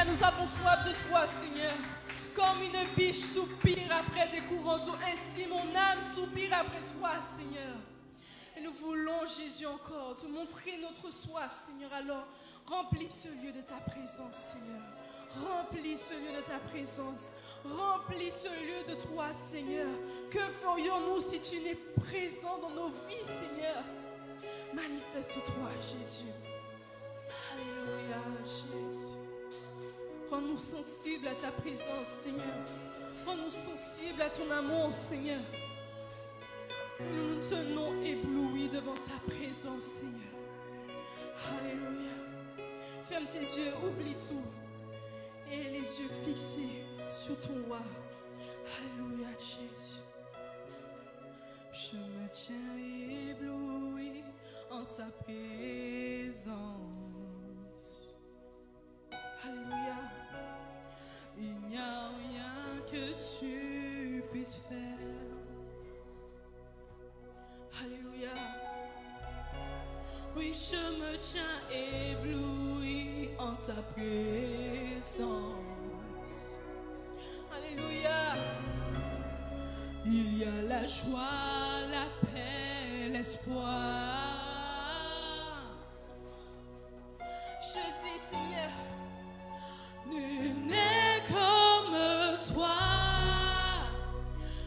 Speaker 2: Nous avons soif de toi, Seigneur. Comme une biche soupire après des courants d'eau, ainsi mon âme soupire après toi, Seigneur. Et nous voulons, Jésus, encore te montrer notre soif, Seigneur. Alors, remplis ce lieu de ta présence, Seigneur. Remplis ce lieu de ta présence. Remplis ce lieu de toi, Seigneur. Que ferions-nous si tu n'es présent dans nos vies, Seigneur? Manifeste-toi, Jésus. Alléluia, Jésus. Rends-nous sensibles à ta présence, Seigneur. Rends-nous sensibles à ton amour, Seigneur. Nous nous tenons éblouis devant ta présence, Seigneur. Alléluia. Ferme tes yeux, oublie tout. Et les yeux fixés sur ton roi. Alléluia, Jésus. Je me tiens ébloui en ta présence. Alléluia. Il n'y a rien que tu puisses faire. Alléluia. Oui, je me tiens ébloui en ta présence. Alléluia. Il y a la joie, la paix, l'espoir. Je dis, Seigneur, nul n'est comme toi,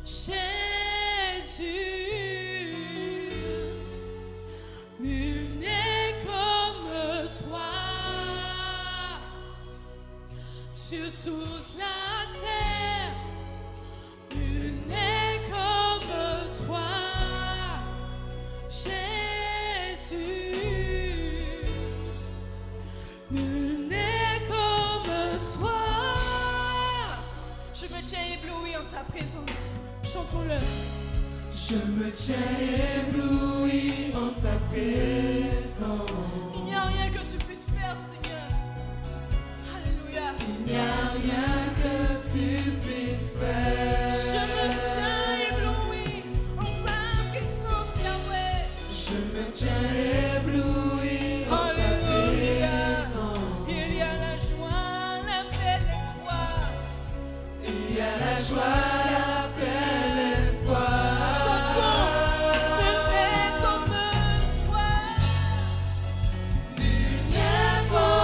Speaker 2: Jésus. Nul n'est comme toi sur toute la terre. Nul n'est comme toi, Jésus. Nul n'est comme toi. Je me tiens ébloui en ta présence. Chantons-le. Je me tiens ébloui en ta présence. Il n'y a rien que tu puisses faire, Seigneur. Alléluia. Il n'y a rien que tu puisses faire. Je me tiens ébloui en ta puissance, Yahweh. Je me tiens ébloui en ta puissance. Il y a la joie, la paix, l'espoir. Il y a la joie, la paix, l'espoir. Chantons, nul n'est comme toi. Nul n'est comme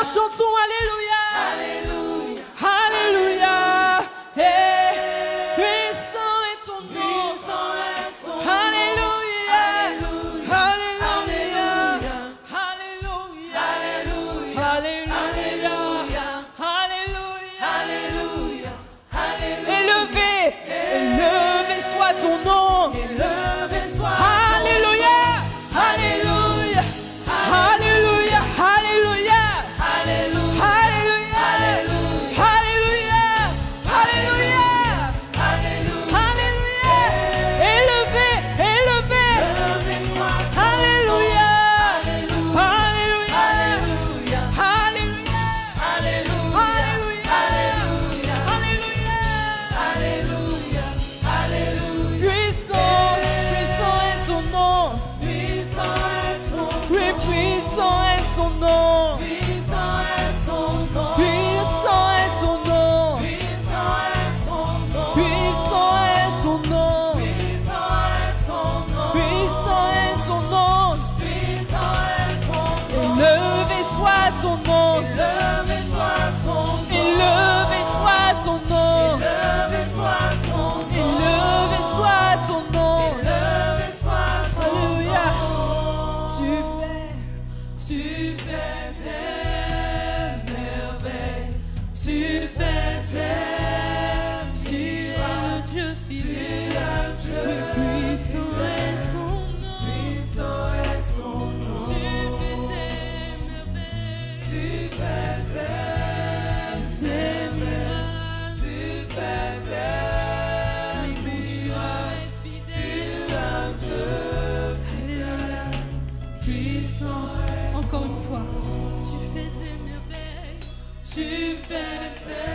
Speaker 2: Alors chantons Alléluia.
Speaker 3: Alléluia.
Speaker 2: Alléluia. Hey. Puissant est ton nom.
Speaker 3: Puissant est ton nom.
Speaker 2: Alléluia.
Speaker 3: Alléluia.
Speaker 2: Alléluia.
Speaker 3: Alléluia.
Speaker 2: Alléluia.
Speaker 3: Alléluia.
Speaker 2: Alléluia.
Speaker 3: Alléluia.
Speaker 2: Élevé. Élevé soit ton nom.
Speaker 3: Élevé soit
Speaker 2: Alléluia. Alléluia. Alléluia. Alléluia.
Speaker 3: Alléluia.
Speaker 2: Alléluia. Alléluia. Alléluia.
Speaker 3: Alléluia.
Speaker 2: Alléluia. Élevé. Élevé.
Speaker 3: Élevé soit ton nom.
Speaker 2: Alléluia.
Speaker 3: Alléluia.
Speaker 2: Alléluia.
Speaker 3: Alléluia.
Speaker 2: Alléluia.
Speaker 3: Alléluia.
Speaker 2: Alléluia.
Speaker 3: Alléluia.
Speaker 2: Puissant, puissant est ton nom.
Speaker 3: Puissant est ton nom.
Speaker 2: Oui, puissant est son nom.
Speaker 3: Puissant est ton nom.
Speaker 2: Puissant est son nom.
Speaker 3: Puissant est ton nom.
Speaker 2: Puissant est son nom.
Speaker 3: Puissant est ton nom.
Speaker 2: Puissant est son nom.
Speaker 3: Puissant est ton nom.
Speaker 2: Élevé soit ton nom.
Speaker 3: Élevé soit ton nom.
Speaker 2: Élevé soit ton nom.
Speaker 3: Élevé soit ton nom.
Speaker 2: Élevé soit ton nom.
Speaker 3: Élevé soit ton
Speaker 2: Alléluia.
Speaker 3: nom.
Speaker 2: Tu fais
Speaker 3: tes merveilles. Tu fais tes
Speaker 2: tu es le Dieu fidèle.
Speaker 3: Dieu.
Speaker 2: Puissant est ton nom.
Speaker 3: Puissant est ton nom.
Speaker 2: Tu fais tes merveilles.
Speaker 3: Tu fais tes merveilles. Tu fais tes miracles. Tu es un Dieu fidèle. Puissant est
Speaker 2: Encore une fois. Tu fais tes merveilles.
Speaker 3: Tu fais tes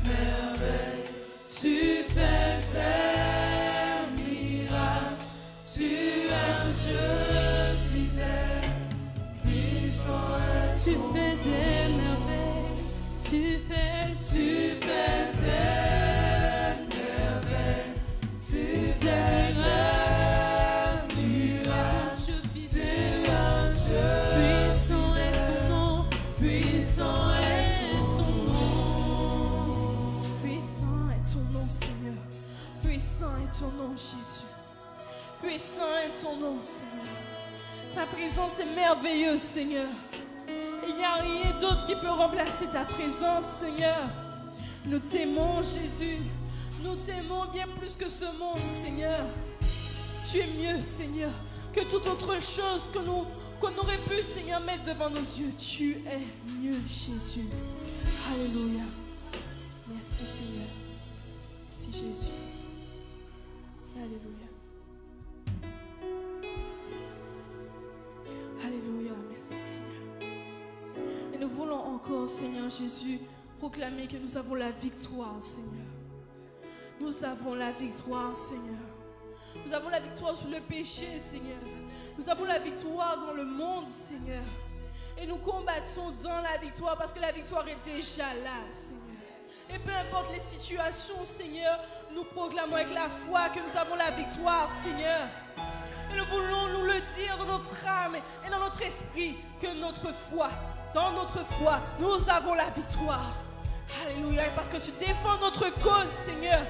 Speaker 3: merveilles, tu fais tes miracles, tu es un Dieu fidèle, puissant est
Speaker 2: Tu
Speaker 3: ton
Speaker 2: fais tes merveilles. Tu fais
Speaker 3: Tu fais tes merveilles, tu fais tes miracles,
Speaker 2: Dieu
Speaker 3: tu
Speaker 2: fidèle.
Speaker 3: es un Dieu
Speaker 2: Puissant est son nom.
Speaker 3: puissant est ton nom.
Speaker 2: Puissant est ton nom, Seigneur. Puissant est ton nom, Jésus. Puissant est ton nom, Seigneur. Ta présence est merveilleuse, Seigneur. Il n'y a rien d'autre qui peut remplacer ta présence, Seigneur. Nous t'aimons, Jésus. Nous t'aimons bien plus que ce monde, Seigneur. Tu es mieux, Seigneur, que toute autre chose qu'on aurait pu, Seigneur, mettre devant nos yeux. Tu es mieux, Jésus. Alléluia. Merci, Seigneur. Merci, Jésus. Alléluia. Alléluia. Merci, Seigneur. Et nous voulons encore, Seigneur Jésus, proclamer que nous avons la victoire, Seigneur. Nous avons la victoire, Seigneur. Nous avons la victoire sur le péché, Seigneur. Nous avons la victoire dans le monde, Seigneur. Et nous combattons dans la victoire parce que la victoire est déjà là, Seigneur. Et peu importe les situations, Seigneur, nous proclamons avec la foi que nous avons la victoire, Seigneur. Et nous voulons nous le dire dans notre âme et dans notre esprit que dans notre foi, nous avons la victoire. Alléluia. Parce que tu défends notre cause, Seigneur.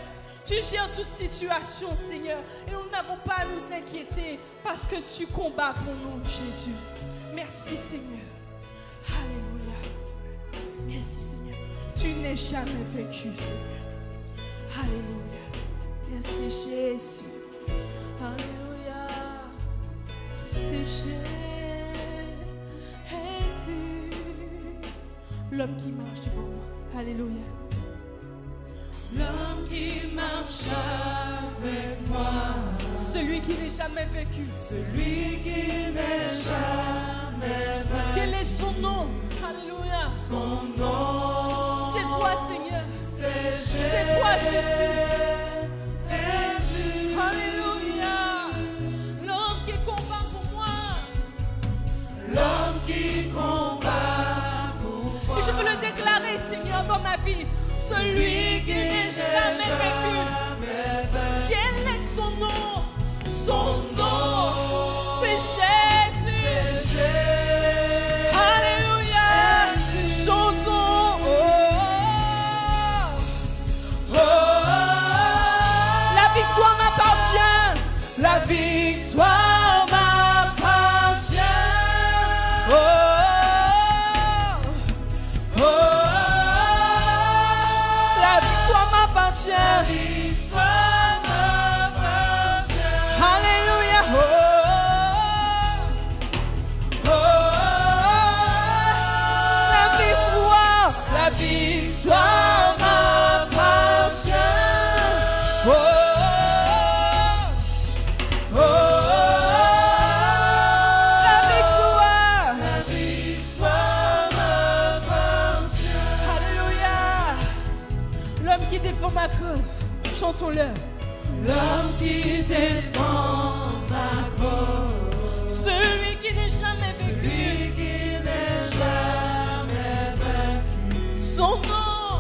Speaker 2: Tu gères toute situation, Seigneur. Et nous n'avons pas à nous inquiéter parce que tu combats pour nous, Jésus. Merci, Seigneur. Alléluia. Merci, Seigneur. Tu n'es jamais vaincu, Seigneur. Alléluia. Merci, Jésus. Alléluia. C'est Jésus. L'homme qui marche devant moi. Alléluia.
Speaker 3: L'homme qui marche avec moi,
Speaker 2: Celui qui n'est jamais vaincu.
Speaker 3: celui qui n'est jamais vaincu.
Speaker 2: Quel est son nom? Alléluia.
Speaker 3: Son nom,
Speaker 2: C'est toi, Seigneur.
Speaker 3: c'est
Speaker 2: C'est toi, Jésus.
Speaker 3: Jésus.
Speaker 2: Alléluia. L'homme qui combat pour moi.
Speaker 3: L'homme qui combat pour moi.
Speaker 2: Et je veux le déclarer, Seigneur, dans ma vie. Celui qui n'est jamais vaincu. Quel est son nom? Son nom, c'est Jésus. Alléluia. Chantons-le.
Speaker 3: L'homme qui défend ma cause.
Speaker 2: Celui qui n'est jamais vaincu.
Speaker 3: Celui qui n'est jamais vaincu.
Speaker 2: Son nom.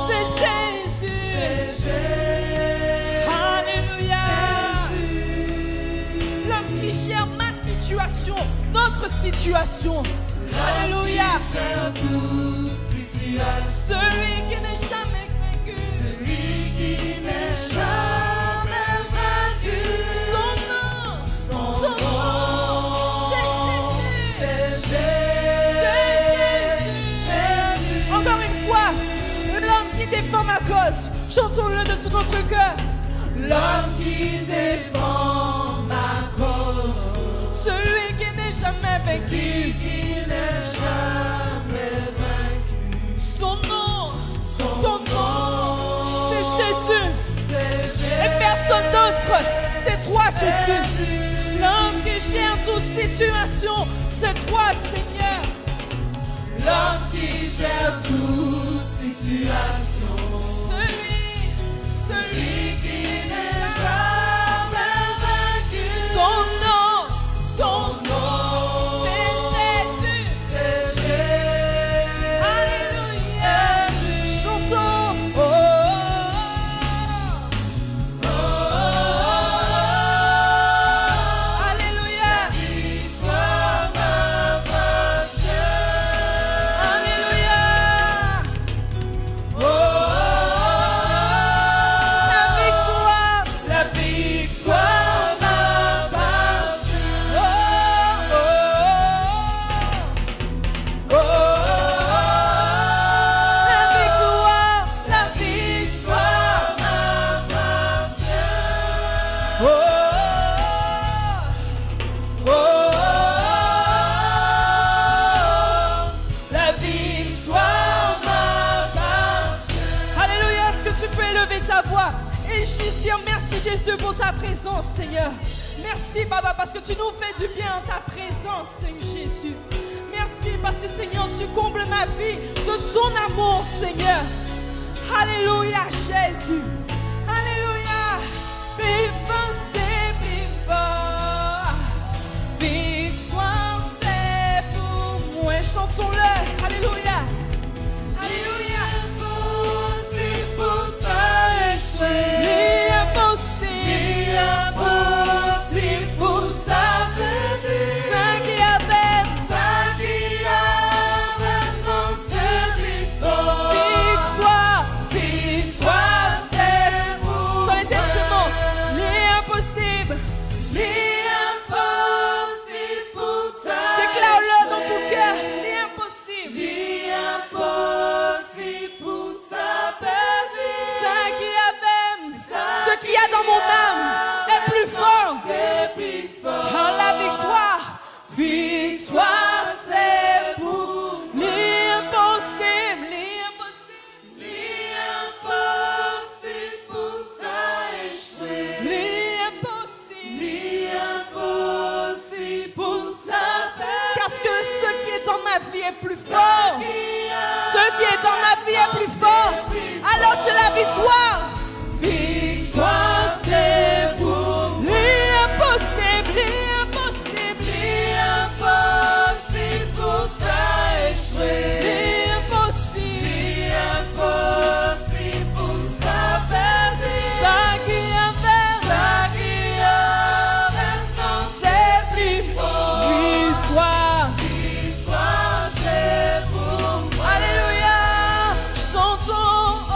Speaker 2: C'est Jésus.
Speaker 3: C'est Jésus.
Speaker 2: Alléluia. L'homme qui gère ma situation, notre situation. Alléluia.
Speaker 3: Qui gère toute situation.
Speaker 2: Celui qui n'est jamais vaincu.
Speaker 3: Celui qui n'est jamais vaincu.
Speaker 2: Son nom.
Speaker 3: Son nom. C'est Jésus.
Speaker 2: Encore une fois, l'homme qui défend ma cause. Chantons-le de tout notre cœur.
Speaker 3: L'homme qui défend ma cause.
Speaker 2: Celui qui n'est jamais vaincu.
Speaker 3: Celui qui n'est jamais vaincu.
Speaker 2: Son nom.
Speaker 3: Son nom.
Speaker 2: C'est Jésus.
Speaker 3: C'est Jésus.
Speaker 2: Et personne d'autre. C'est toi, Jésus. L'homme qui gère toute situation. C'est toi, Seigneur.
Speaker 3: L'homme qui gère toute situation. Celui qui n'est jamais vaincu.
Speaker 2: Son nom.
Speaker 3: C'est Jésus.
Speaker 2: Alléluia. Chantons. Alléluia.
Speaker 3: Victoire m'appartient.
Speaker 2: Alléluia.
Speaker 3: La victoire m'appartient. La victoire m'appartient. La victoire m'appartient.
Speaker 2: Alléluia, est-ce que tu peux élever ta voix et juste dire merci Jésus pour ta présence, Seigneur. Merci, Papa, parce que tu nous fais du bien en ta présence, Seigneur Jésus. Merci parce que, Seigneur, tu combles ma vie de ton amour, Seigneur. Alléluia, Jésus. Alléluia. Vivant, c'est vivant. Victoire, c'est pour moi. Chantons-le. Alléluia. Alléluia.
Speaker 3: Impossible pour ta échouer.
Speaker 2: L'impossible.
Speaker 3: Impossible pour ta plaisir.
Speaker 2: Ça qui avait.
Speaker 3: Ça qui a maintenant c'est plus fort.
Speaker 2: Victoire.
Speaker 3: Victoire c'est pour
Speaker 2: Sur les instruments.
Speaker 3: moi.
Speaker 2: L'impossible.
Speaker 3: L'impossible pour ta
Speaker 2: Déclare-le dans ton
Speaker 3: échouer.
Speaker 2: cœur. L'impossible.
Speaker 3: L'impossible pour ta plaisir.
Speaker 2: Ça qui avait. Ce qu'il y a dans mon âme est plus fort.
Speaker 3: C'est plus fort.
Speaker 2: Car la victoire.
Speaker 3: Victoire c'est pour
Speaker 2: L'impossible. L'impossible.
Speaker 3: l'impossible pour ta échouer.
Speaker 2: L'impossible.
Speaker 3: L'impossible pour ta paix.
Speaker 2: Parce que ce qui est en ma vie est plus fort. Ce qui est en ma vie est plus fort. Alors j'ai la victoire.
Speaker 3: Victoire c'est pour
Speaker 2: L'impossible. L'impossible.
Speaker 3: l'impossible pour ta échouer.
Speaker 2: L'impossible.
Speaker 3: L'impossible pour ta paix.
Speaker 2: Ça qui avait.
Speaker 3: Ça qui a maintenant
Speaker 2: C'est plus
Speaker 3: fort.
Speaker 2: victoire.
Speaker 3: Victoire c'est pour moi.
Speaker 2: Alléluia. Chantons. Oh.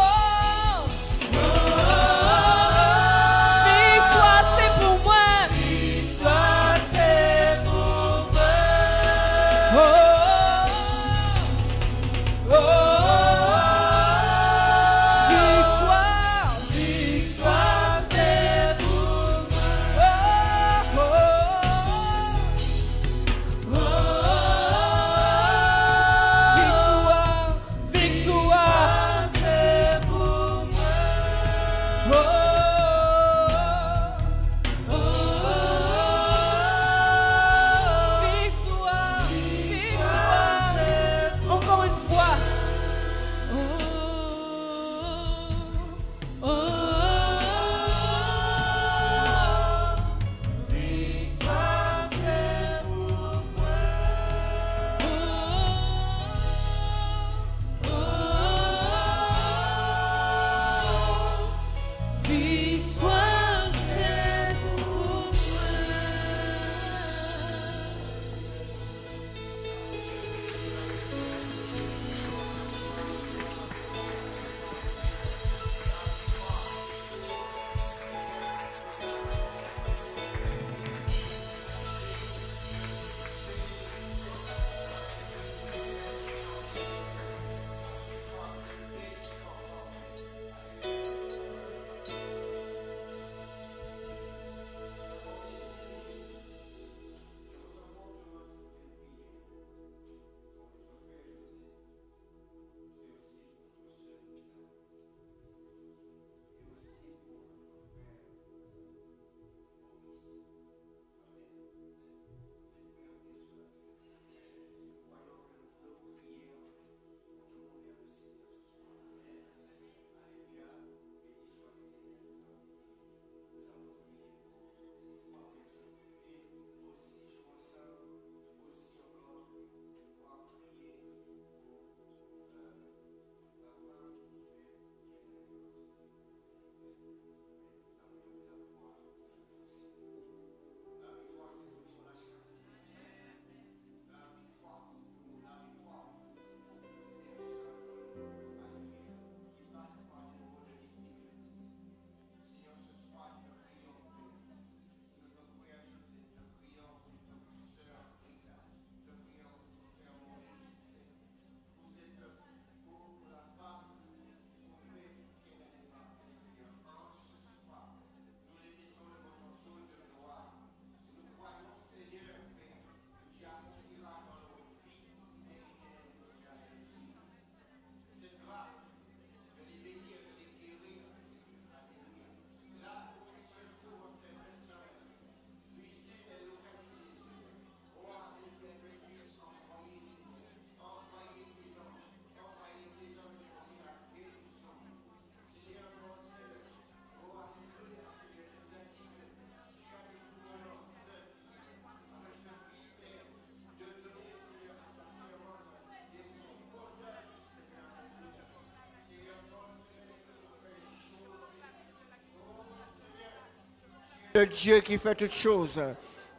Speaker 4: de Dieu qui fait toutes choses.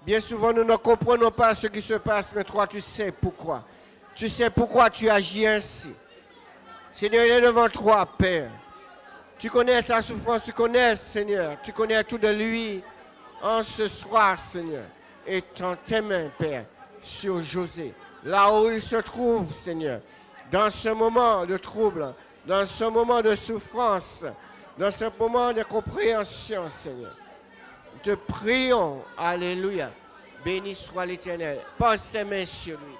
Speaker 4: Bien souvent, nous ne comprenons pas ce qui se passe, mais toi, tu sais pourquoi. Tu sais pourquoi tu agis ainsi. Seigneur, il est devant toi, Père. Tu connais sa souffrance, tu connais, Seigneur. Tu connais tout de lui en ce soir, Seigneur. Étends tes mains, Père, sur José. Là où il se trouve, Seigneur. Dans ce moment de trouble, dans ce moment de souffrance, dans ce moment de compréhension, Seigneur. Te prions, alléluia. Béni soit l'Éternel. Pose tes mains sur lui.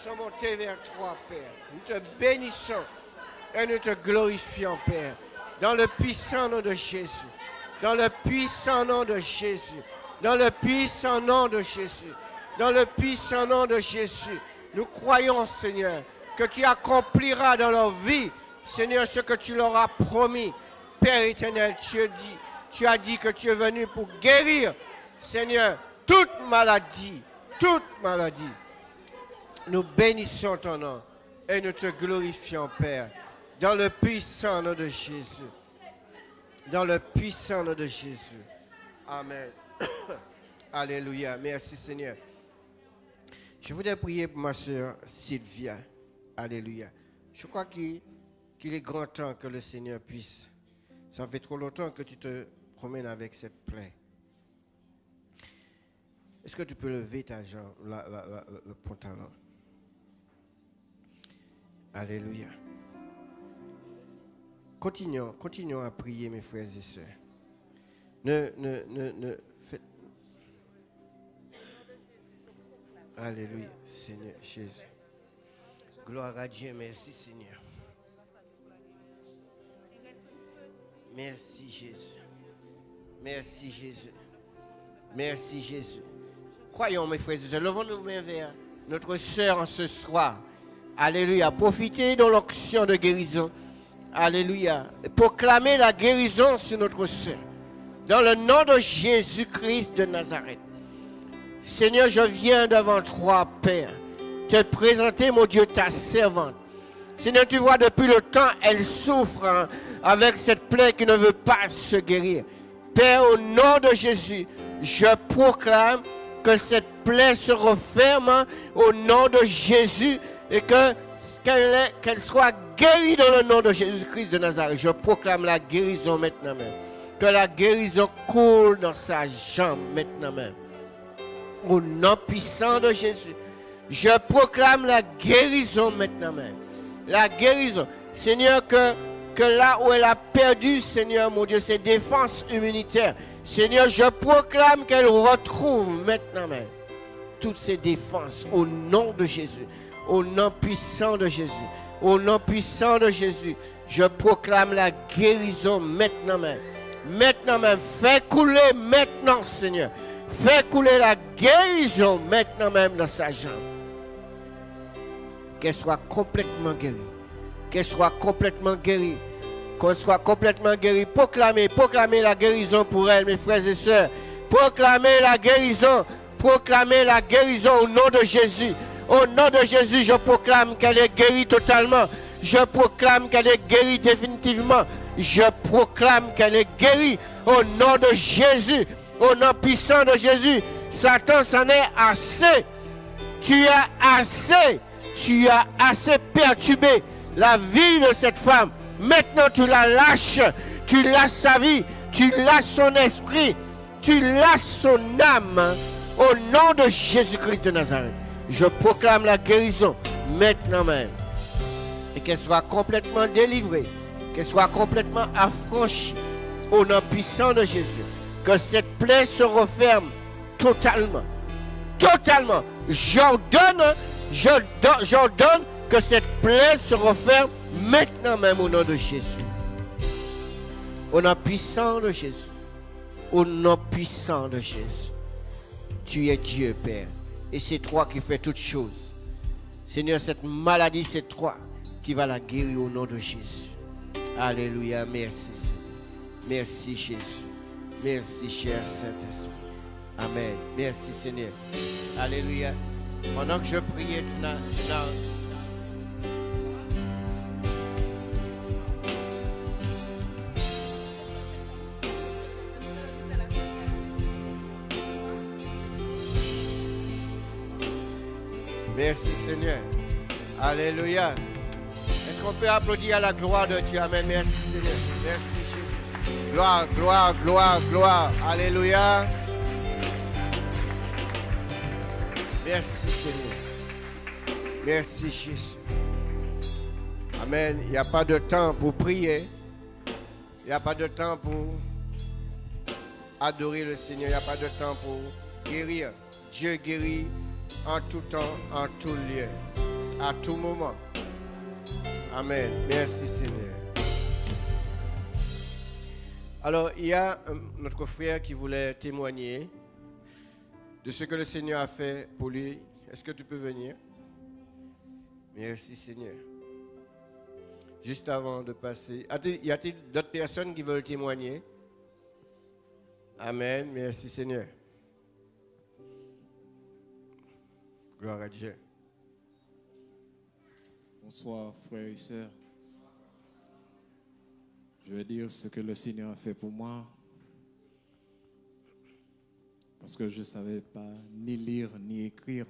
Speaker 4: Sont montés vers toi, Père. Nous te bénissons et nous te glorifions, Père. Dans le puissant nom de Jésus. Dans le puissant nom de Jésus. Dans le puissant nom de Jésus. Dans le puissant nom de Jésus. Nous croyons, Seigneur, que tu accompliras dans leur vie, Seigneur, ce que tu leur as promis. Père éternel, tu as dit que tu es venu pour guérir, Seigneur, toute maladie. Toute maladie. Nous bénissons ton nom et nous te glorifions, Père, dans le puissant nom de Jésus. Dans le puissant nom de Jésus. Amen. Alléluia. Merci, Seigneur. Je voudrais prier pour ma soeur Sylvia. Alléluia. Je crois qu'il est grand temps que le Seigneur puisse. Ça fait trop longtemps que tu te promènes avec cette plaie. Est-ce que tu peux lever ta jambe, le pantalon? Alléluia. Continuons à prier, mes frères et sœurs. Ne faites... Alléluia, Seigneur Jésus. Gloire à Dieu, merci Seigneur. Merci Jésus. Merci Jésus. Merci Jésus. Croyons, mes frères et sœurs, levons-nous mains vers notre sœur en ce soir. Alléluia. Profitez de l'onction de guérison. Alléluia. Proclamez la guérison sur notre sœur. Dans le nom de Jésus-Christ de Nazareth. Seigneur, je viens devant toi, Père, te présenter, mon Dieu, ta servante. Seigneur, tu vois, depuis le temps, elle souffre avec cette plaie qui ne veut pas se guérir. Père, au nom de Jésus, je proclame que cette plaie se referme au nom de Jésus et qu'elle soit guérie dans le nom de Jésus-Christ de Nazareth. Je proclame la guérison maintenant même. Que la guérison coule dans sa jambe maintenant même. Au nom puissant de Jésus, je proclame la guérison maintenant même. La guérison. Seigneur, que là où elle a perdu, Seigneur, mon Dieu, ses défenses immunitaires, Seigneur, je proclame qu'elle retrouve maintenant même toutes ses défenses au nom de Jésus. Au nom puissant de Jésus. Au nom puissant de Jésus, je proclame la guérison maintenant même. Maintenant même, fais couler maintenant, Seigneur. Fais couler la guérison maintenant même dans sa jambe. Qu'elle soit complètement guérie. Qu'elle soit complètement guérie. Qu'elle soit complètement guérie. Proclamez la guérison pour elle, mes frères et sœurs. Proclamez la guérison. Proclamez la guérison au nom de Jésus. Au nom de Jésus, je proclame qu'elle est guérie totalement. Je proclame qu'elle est guérie définitivement. Je proclame qu'elle est guérie au nom de Jésus. Au nom puissant de Jésus. Satan, c'en est assez. Tu as assez perturbé la vie de cette femme. Maintenant, tu la lâches. Tu lâches sa vie. Tu lâches son esprit. Tu lâches son âme. Au nom de Jésus-Christ de Nazareth. Je proclame la guérison maintenant même. Et qu'elle soit complètement délivrée. Qu'elle soit complètement affranchie. Au nom puissant de Jésus. Que cette plaie se referme totalement. Totalement. J'ordonne que cette plaie se referme maintenant même au nom de Jésus. Au nom puissant de Jésus. Au nom puissant de Jésus. Tu es Dieu, Père. Et c'est toi qui fais toutes choses. Seigneur, cette maladie, c'est toi qui va la guérir au nom de Jésus. Alléluia. Merci, Seigneur. Merci, Jésus. Merci, cher Saint-Esprit. Amen. Merci, Seigneur. Alléluia. Pendant que je priais, tu n'as... Merci, Seigneur. Alléluia. Est-ce qu'on peut applaudir à la gloire de Dieu? Amen. Merci, Seigneur. Merci, Jésus. Gloire, gloire, gloire, gloire. Alléluia. Merci, Seigneur. Merci, Jésus. Amen. Il n'y a pas de temps pour prier. Il n'y a pas de temps pour adorer le Seigneur. Il n'y a pas de temps pour guérir. Dieu guérit en tout temps, en tout lieu, à tout moment. Amen. Merci, Seigneur. Alors, il y a notre frère qui voulait témoigner de ce que le Seigneur a fait pour lui. Est-ce que tu peux venir? Merci, Seigneur. Juste avant de passer, y a-t-il d'autres personnes qui veulent témoigner? Amen. Merci, Seigneur. Gloire à Dieu.
Speaker 5: Bonsoir, frères et sœurs. Je vais dire ce que le Seigneur a fait pour moi. Parce que je ne savais pas ni lire ni écrire.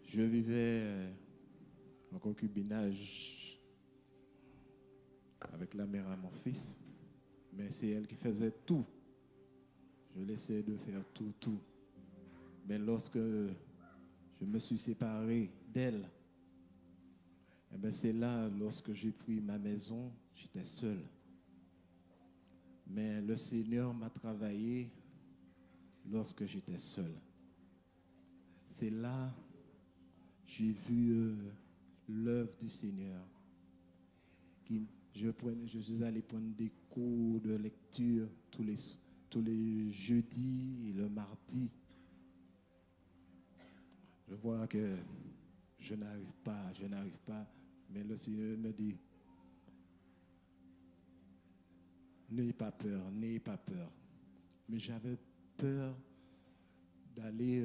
Speaker 5: Je vivais en concubinage avec la mère à mon fils. Mais c'est elle qui faisait tout. Je laissais de faire tout. Mais lorsque je me suis séparé d'elle, eh bien c'est là, lorsque j'ai pris ma maison, j'étais seul. Mais le Seigneur m'a travaillé lorsque j'étais seul. C'est là que j'ai vu l'œuvre du Seigneur. Je suis allé prendre des cours de lecture tous les jeudis et le mardi. Je vois que je n'arrive pas, mais le Seigneur me dit, n'ayez pas peur. Mais j'avais peur d'aller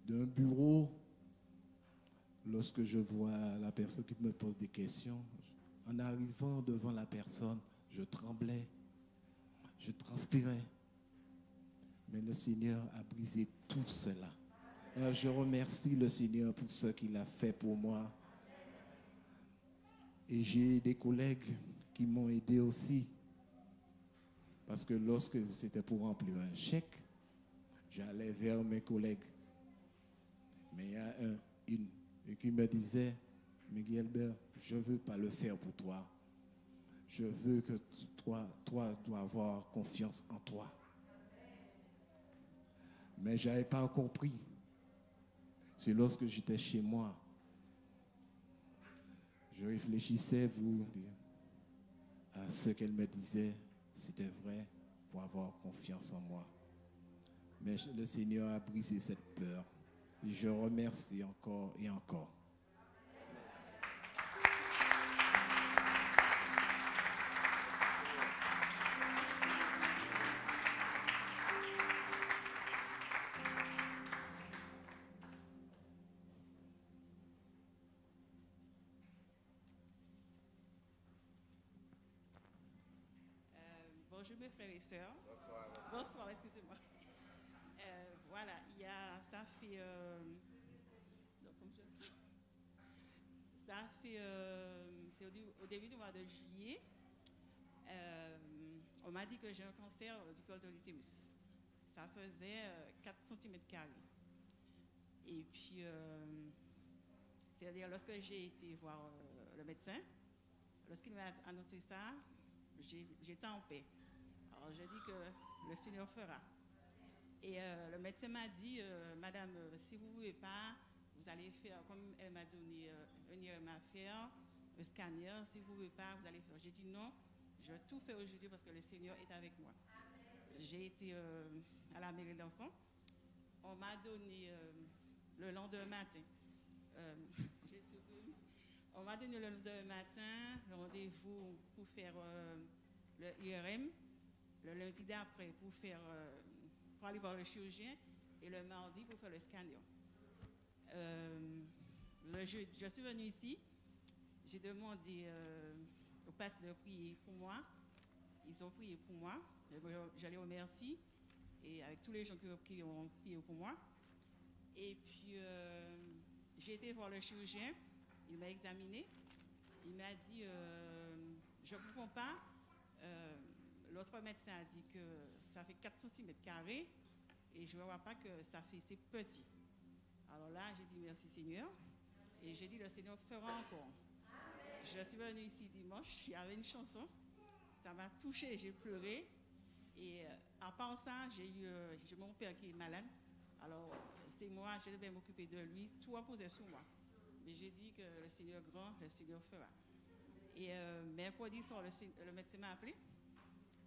Speaker 5: d'un bureau. Lorsque je vois la personne qui me pose des questions, en arrivant devant la personne, je tremblais, je transpirais. Mais le Seigneur a brisé tout cela. Alors je remercie le Seigneur pour ce qu'il a fait pour moi. Et j'ai des collègues qui m'ont aidé aussi. Parce que lorsque c'était pour remplir un chèque, j'allais vers mes collègues. Mais il y a une qui me disait, Miguel Albert, je ne veux pas le faire pour toi. Je veux que toi dois avoir confiance en toi. Mais je n'avais pas compris. C'est lorsque j'étais chez moi, je réfléchissais à ce qu'elle me disait. C'était vrai pour avoir confiance en moi. Mais le Seigneur a brisé cette peur. Et je remercie encore et encore.
Speaker 6: Bonjour mes frères et sœurs. Bonsoir, excusez-moi. Voilà, ça fait c'est au début du mois de juillet. On m'a dit que j'ai un cancer du col de l'utérus. Ça faisait 4 cm². Et puis, c'est-à-dire lorsque j'ai été voir le médecin, lorsqu'il m'a annoncé ça, j'étais en paix. Alors je dis que le Seigneur fera. Et le médecin m'a dit, Madame, si vous ne voulez pas, vous allez faire, comme elle m'a donné, venir m'a faire un scanner, si vous ne voulez pas, vous allez faire. J'ai dit non, je vais tout faire aujourd'hui parce que le Seigneur est avec moi. J'ai été à la mairie d'enfants. On m'a donné le lendemain matin. On m'a donné le lendemain matin le rendez-vous pour faire le IRM, le lundi d'après pour aller voir le chirurgien et le mardi pour faire le scanner. Le jeudi, je suis venue ici, j'ai demandé au pasteur de prier pour moi. Ils ont prié pour moi. Je les remercie et avec tous les gens qui ont prié pour moi. Et puis j'ai été voir le chirurgien. Il m'a examiné. Il m'a dit je ne comprends pas. L'autre médecin a dit que ça fait 4 cm² et je ne vois pas que c'est petit. Alors là, j'ai dit merci Seigneur. Et j'ai dit le Seigneur fera encore. Je suis venue ici dimanche, il y avait une chanson. Ça m'a touchée, j'ai pleuré. Et à part ça, j'ai mon père qui est malade. Alors, c'est moi, je devais m'occuper de lui. Tout reposait sur moi. Mais j'ai dit que le Seigneur grand, le Seigneur fera. Et mercredi soir, le médecin m'a appelé.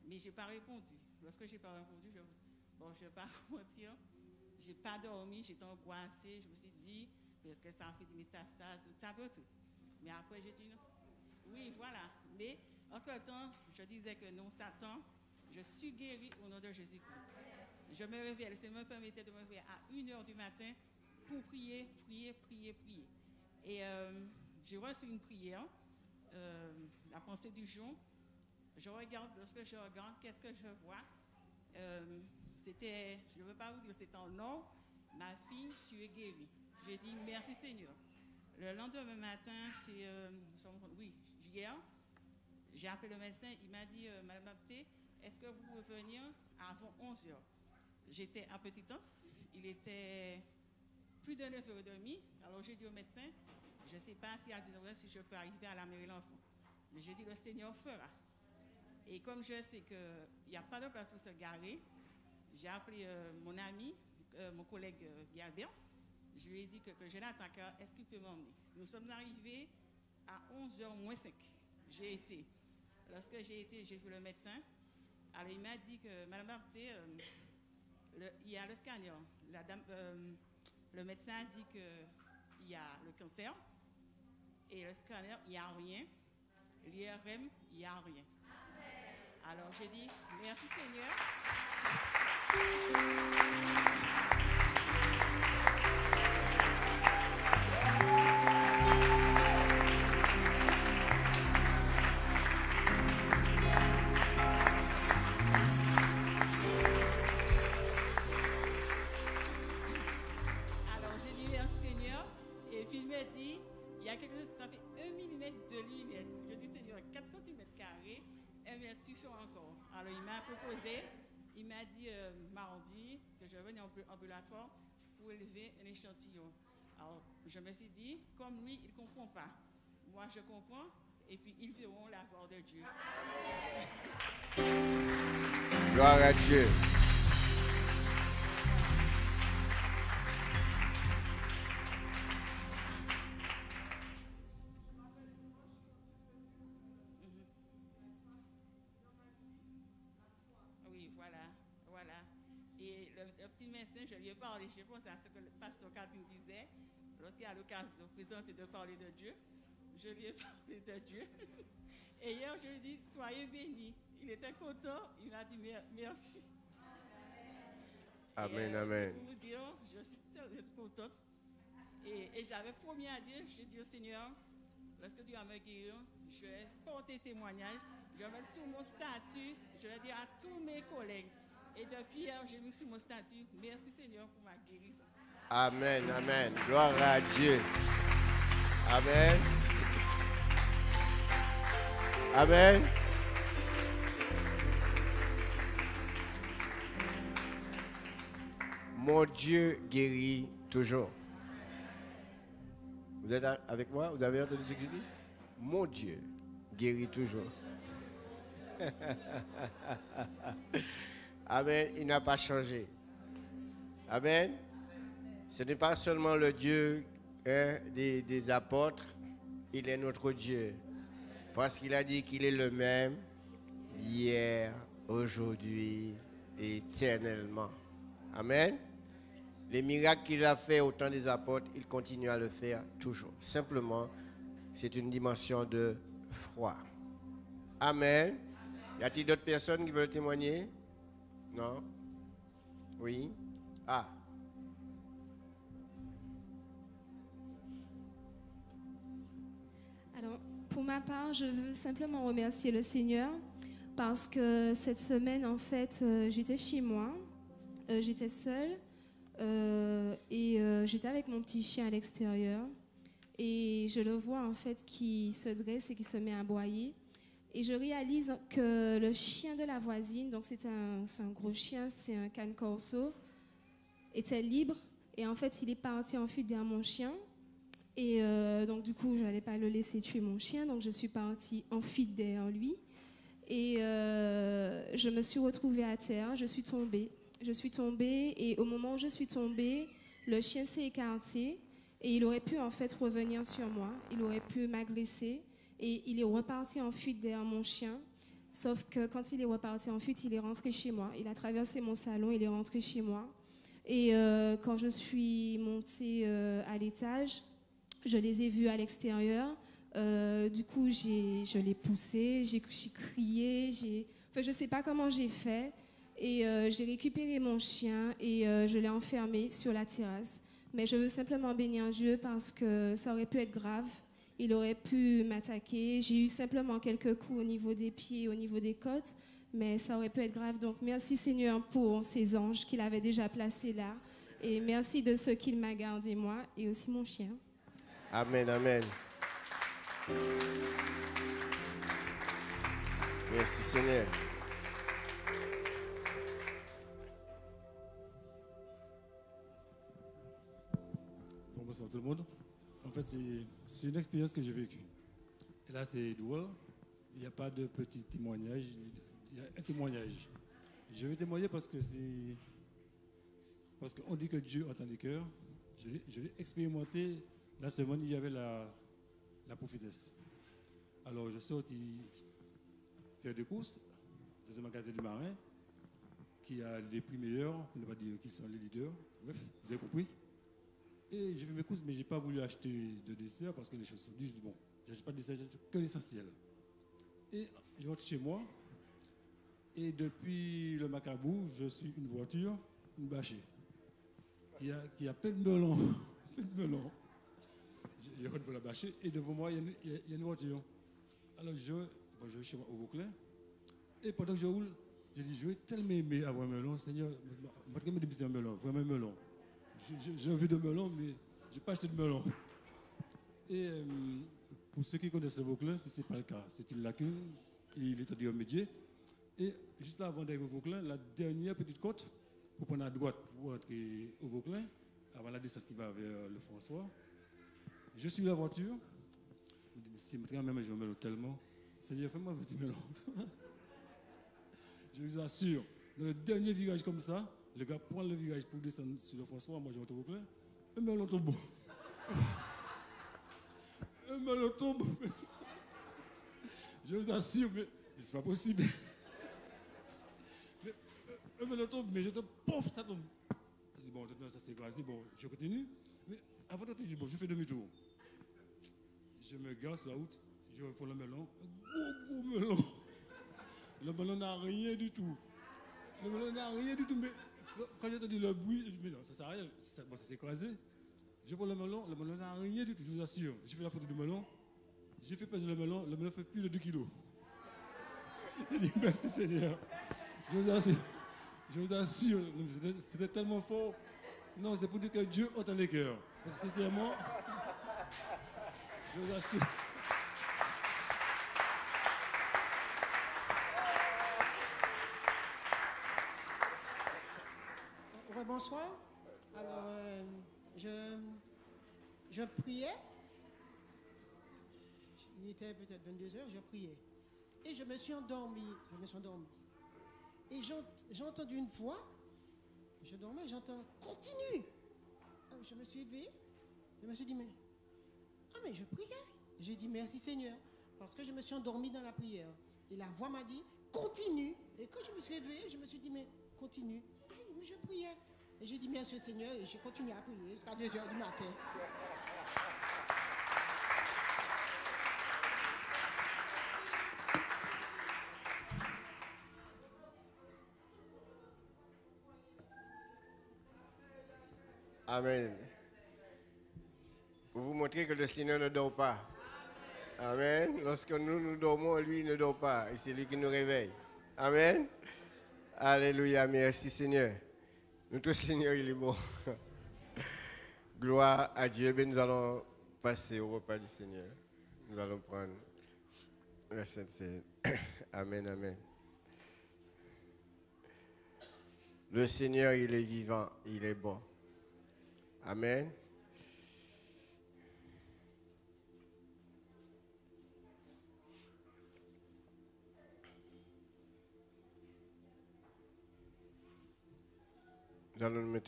Speaker 6: Mais je n'ai pas répondu. Lorsque je n'ai pas répondu, je ne vais pas vous mentir. Je n'ai pas dormi, j'étais angoissée. Je me suis dit que ça a fait des métastases, tout. Mais après, j'ai dit non. Oui, voilà. Mais entre-temps, je disais que non, Satan, je suis guérie au nom de Jésus-Christ. Je me réveillais, le Seigneur me permettait de me réveiller à 1h du matin pour prier. Et j'ai reçu une prière, la pensée du jour. Lorsque je regarde, qu'est-ce que je vois? C'était, je ne veux pas vous dire, c'est en nom, ma fille, tu es guérie. J'ai dit merci Seigneur. Le lendemain matin, hier, j'ai appelé le médecin, il m'a dit, Madame Bapté, est-ce que vous pouvez venir avant 11h? J'étais en Petitance, il était plus de 9h30. Alors j'ai dit au médecin, je ne sais pas si à 10h si je peux arriver à la mairie l'enfant. Mais j'ai dit, le Seigneur fera. Et comme je sais qu'il n'y a pas de place pour se garer, j'ai appelé mon ami, mon collègue Guy Albert. Je lui ai dit que Jonathan, est-ce qu'il peut m'emmener? Nous sommes arrivés à 11h moins 5. J'ai été. Lorsque j'ai été, j'ai vu le médecin. Alors il m'a dit que, Madame Bapté, il y a le scanner. Le médecin a dit qu'il y a le cancer. Et le scanner, il n'y a rien. L'IRM, il n'y a rien. Alors j'ai dit, merci Seigneur. Alors j'ai dit merci Seigneur. Et puis il m'a dit, il y a quelque chose, ça fait 1 mm de lunettes. Je dis Seigneur, 4 cm², tu fais encore. Alors il m'a proposé, il m'a dit mardi que je venais en ambulatoire pour élever un échantillon. Alors je me suis dit, comme lui, il ne comprend pas. Moi je comprends, et puis ils verront la gloire de Dieu.
Speaker 4: Gloire à Dieu.
Speaker 6: Le petit médecin, je lui ai parlé, je pense à ce que le pasteur Catherine disait, lorsqu'il a l'occasion de présenter, de parler de Dieu, je lui ai parlé de Dieu. Et hier, je lui ai dit, soyez bénis. Il était content, il m'a dit merci.
Speaker 4: Amen,
Speaker 6: et,
Speaker 4: amen.
Speaker 6: Pour vous dire, je suis tellement contente. Et j'avais promis à Dieu, j'ai dit au Seigneur, lorsque tu vas me guérir, je vais porter témoignage, je vais sur mon statut, je vais dire à tous mes collègues. Et depuis hier, j'ai mis sur mon statut. Merci Seigneur pour ma guérison.
Speaker 4: Amen, amen. Gloire à Dieu. Amen. Amen. Mon Dieu guérit toujours. Vous êtes avec moi? Vous avez entendu ce que je dis? Mon Dieu guérit toujours. Amen, il n'a pas changé. Amen. Ce n'est pas seulement le Dieu des apôtres, il est notre Dieu. Parce qu'il a dit qu'il est le même hier, aujourd'hui, et éternellement. Amen. Les miracles qu'il a fait au temps des apôtres, il continue à le faire toujours. Simplement, c'est une dimension de foi. Amen. Y a-t-il d'autres personnes qui veulent témoigner? Non? Oui? Ah.
Speaker 7: Alors, pour ma part, je veux simplement remercier le Seigneur parce que cette semaine, en fait, j'étais chez moi, j'étais seule et j'étais avec mon petit chien à l'extérieur et je le vois en fait qui se dresse et qui se met à aboyer. Et je réalise que le chien de la voisine, donc c'est un gros chien, c'est un cane corso, était libre. Et en fait, il est parti en fuite derrière mon chien. Et donc du coup, je n'allais pas le laisser tuer mon chien. Donc je suis partie en fuite derrière lui. Et je me suis retrouvée à terre, je suis tombée. Et au moment où je suis tombée, le chien s'est écarté. Et il aurait pu en fait revenir sur moi. Il aurait pu m'agresser. Et il est reparti en fuite derrière mon chien. Sauf que quand il est reparti en fuite, il est rentré chez moi. Il a traversé mon salon, il est rentré chez moi. Et quand je suis montée à l'étage, je les ai vus à l'extérieur. Du coup, je l'ai poussé, j'ai crié. Enfin, je ne sais pas comment j'ai fait. Et j'ai récupéré mon chien et je l'ai enfermé sur la terrasse. Mais je veux simplement bénir Dieu parce que ça aurait pu être grave. Il aurait pu m'attaquer. J'ai eu simplement quelques coups au niveau des pieds, au niveau des côtes, mais ça aurait pu être grave. Donc merci Seigneur pour ces anges qu'il avait déjà placés là. Et merci de ce qu'il m'a gardé moi et aussi mon chien.
Speaker 4: Amen, amen. Merci Seigneur.
Speaker 8: tout le monde. En fait, c'est une expérience que j'ai vécue. Et là, c'est Edouard. Il n'y a pas de petit témoignage. Il y a un témoignage. Je vais témoigner parce qu'on dit que Dieu entend les cœurs. Je l'ai expérimenté. La semaine, il y avait la prophétesse. Alors, je suis sorti faire des courses dans un magasin du Marin qui a des prix meilleurs, on ne va pas dire qui sont les leaders. Bref, vous avez compris. Et j'ai fait mes courses, mais je n'ai pas voulu acheter de dessert parce que les choses sont dures. Bon, je n'achète pas de dessert, j'achète que l'essentiel. Et je rentre chez moi. Et depuis le Macabou, je suis une voiture, une bâchée, qui a plein de melons. Plein de melons. Je rentre pour la bâcher et devant moi, il y a une voiture. Alors je vais chez moi au Vauclin. Et pendant que je roule, je dis, je vais tellement aimer avoir un melon. Seigneur, je vais me dire un melon, vraiment un melon. J'ai envie de melon, mais je n'ai pas acheté de melon. Et pour ceux qui connaissent le Vauclin, ce n'est pas le cas. C'est une lacune, et il est à dire médier. Et juste là, avant d'arriver au Vauclin, la dernière petite côte, pour prendre à droite pour entrer au Vauclin, avant la descente qui va vers le François, je suis la voiture. Je me dis, mais si je me même je vais melon tellement. Seigneur, fais-moi un petit melon. Je vous assure, dans le dernier virage comme ça, le gars prend le virage pour descendre sur le François, moi je rentre au Vauclin, un melon tombe. Un melon tombe. Je vous assure, mais c'est pas possible. Un melon tombe, mais je te pouf, ça tombe. Je dis, bon, ça c'est grave, bon, je continue. Mais avant de dire, bon, je fais demi-tour. Je me gare sur la route, je vais pour le melon, un gros melon. Le melon n'a rien du tout. Le melon n'a rien du tout, mais quand j'ai entendu le bruit, je me dis, non, ça sert à rien, ça s'est écrasé. Je prends le melon n'a rien du tout, je vous assure. J'ai fait la photo du melon, j'ai fait peser le melon fait plus de 2 kilos. Je dis, merci Seigneur. Je vous assure, c'était tellement fort. Non, c'est pour dire que Dieu entend les cœurs. Parce que sincèrement, je vous assure.
Speaker 9: Bonsoir. Alors, je priais. Il était peut-être 22h, je priais. Et je me suis endormie. Et j'ai entendu une voix. Je dormais, j'entends « Continue !» Alors, je me suis levée. Je me suis dit, mais je priais. J'ai dit merci Seigneur. Parce que je me suis endormie dans la prière. Et la voix m'a dit « Continue !» Et quand je me suis levée, je me suis dit, mais continue. Mais je priais. Et j'ai dit merci Seigneur et j'ai continué à prier jusqu'à 2h du matin.
Speaker 4: Amen. Pour vous montrer que le Seigneur ne dort pas. Amen. Lorsque nous dormons, lui ne dort pas. Et c'est lui qui nous réveille. Amen. Alléluia. Merci Seigneur. Notre Seigneur, il est bon. Gloire à Dieu. Nous allons passer au repas du Seigneur. Nous allons prendre la Sainte Seine. Amen, amen. Le Seigneur, il est vivant, il est bon. Amen. Nous allons nous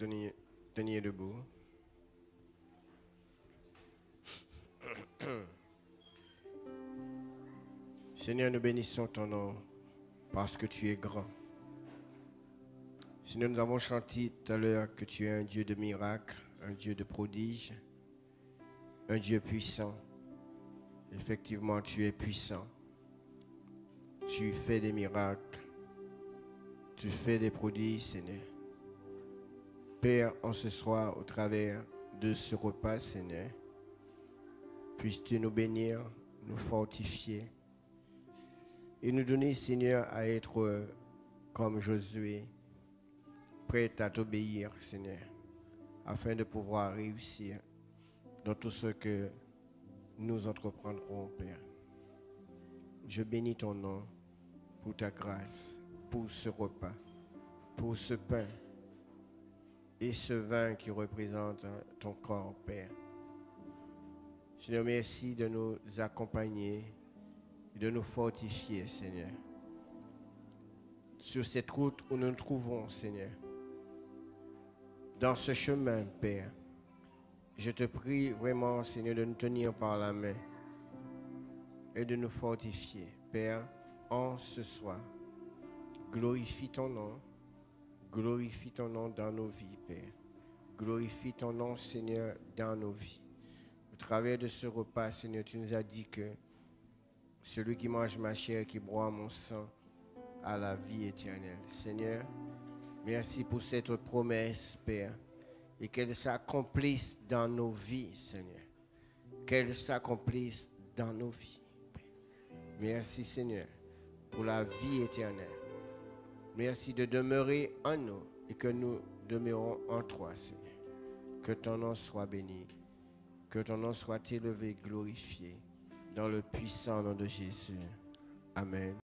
Speaker 4: tenir debout. Seigneur, nous bénissons ton nom parce que tu es grand. Seigneur, nous avons chanté tout à l'heure que tu es un Dieu de miracles, un Dieu de prodiges, un Dieu puissant. Effectivement, tu es puissant. Tu fais des miracles. Tu fais des prodiges, Seigneur. Père, en ce soir, au travers de ce repas, Seigneur, puisses-tu nous bénir, nous fortifier et nous donner, Seigneur, à être comme Josué, prêt à t'obéir, Seigneur, afin de pouvoir réussir dans tout ce que nous entreprendrons, Père. Je bénis ton nom pour ta grâce, pour ce repas, pour ce pain et ce vin qui représente ton corps, Père. Seigneur, merci de nous accompagner et de nous fortifier, Seigneur. Sur cette route où nous nous trouvons, Seigneur. Dans ce chemin, Père. Je te prie vraiment, Seigneur, de nous tenir par la main et de nous fortifier. Père, en ce soir, glorifie ton nom. Glorifie ton nom dans nos vies, Père. Glorifie ton nom, Seigneur, dans nos vies. Au travers de ce repas, Seigneur, tu nous as dit que celui qui mange ma chair et qui boit mon sang a la vie éternelle. Seigneur, merci pour cette promesse, Père, et qu'elle s'accomplisse dans nos vies, Seigneur. Qu'elle s'accomplisse dans nos vies. Père. Merci, Seigneur, pour la vie éternelle. Merci de demeurer en nous et que nous demeurons en toi, Seigneur. Que ton nom soit béni. Que ton nom soit élevé, glorifié, dans le puissant nom de Jésus. Amen.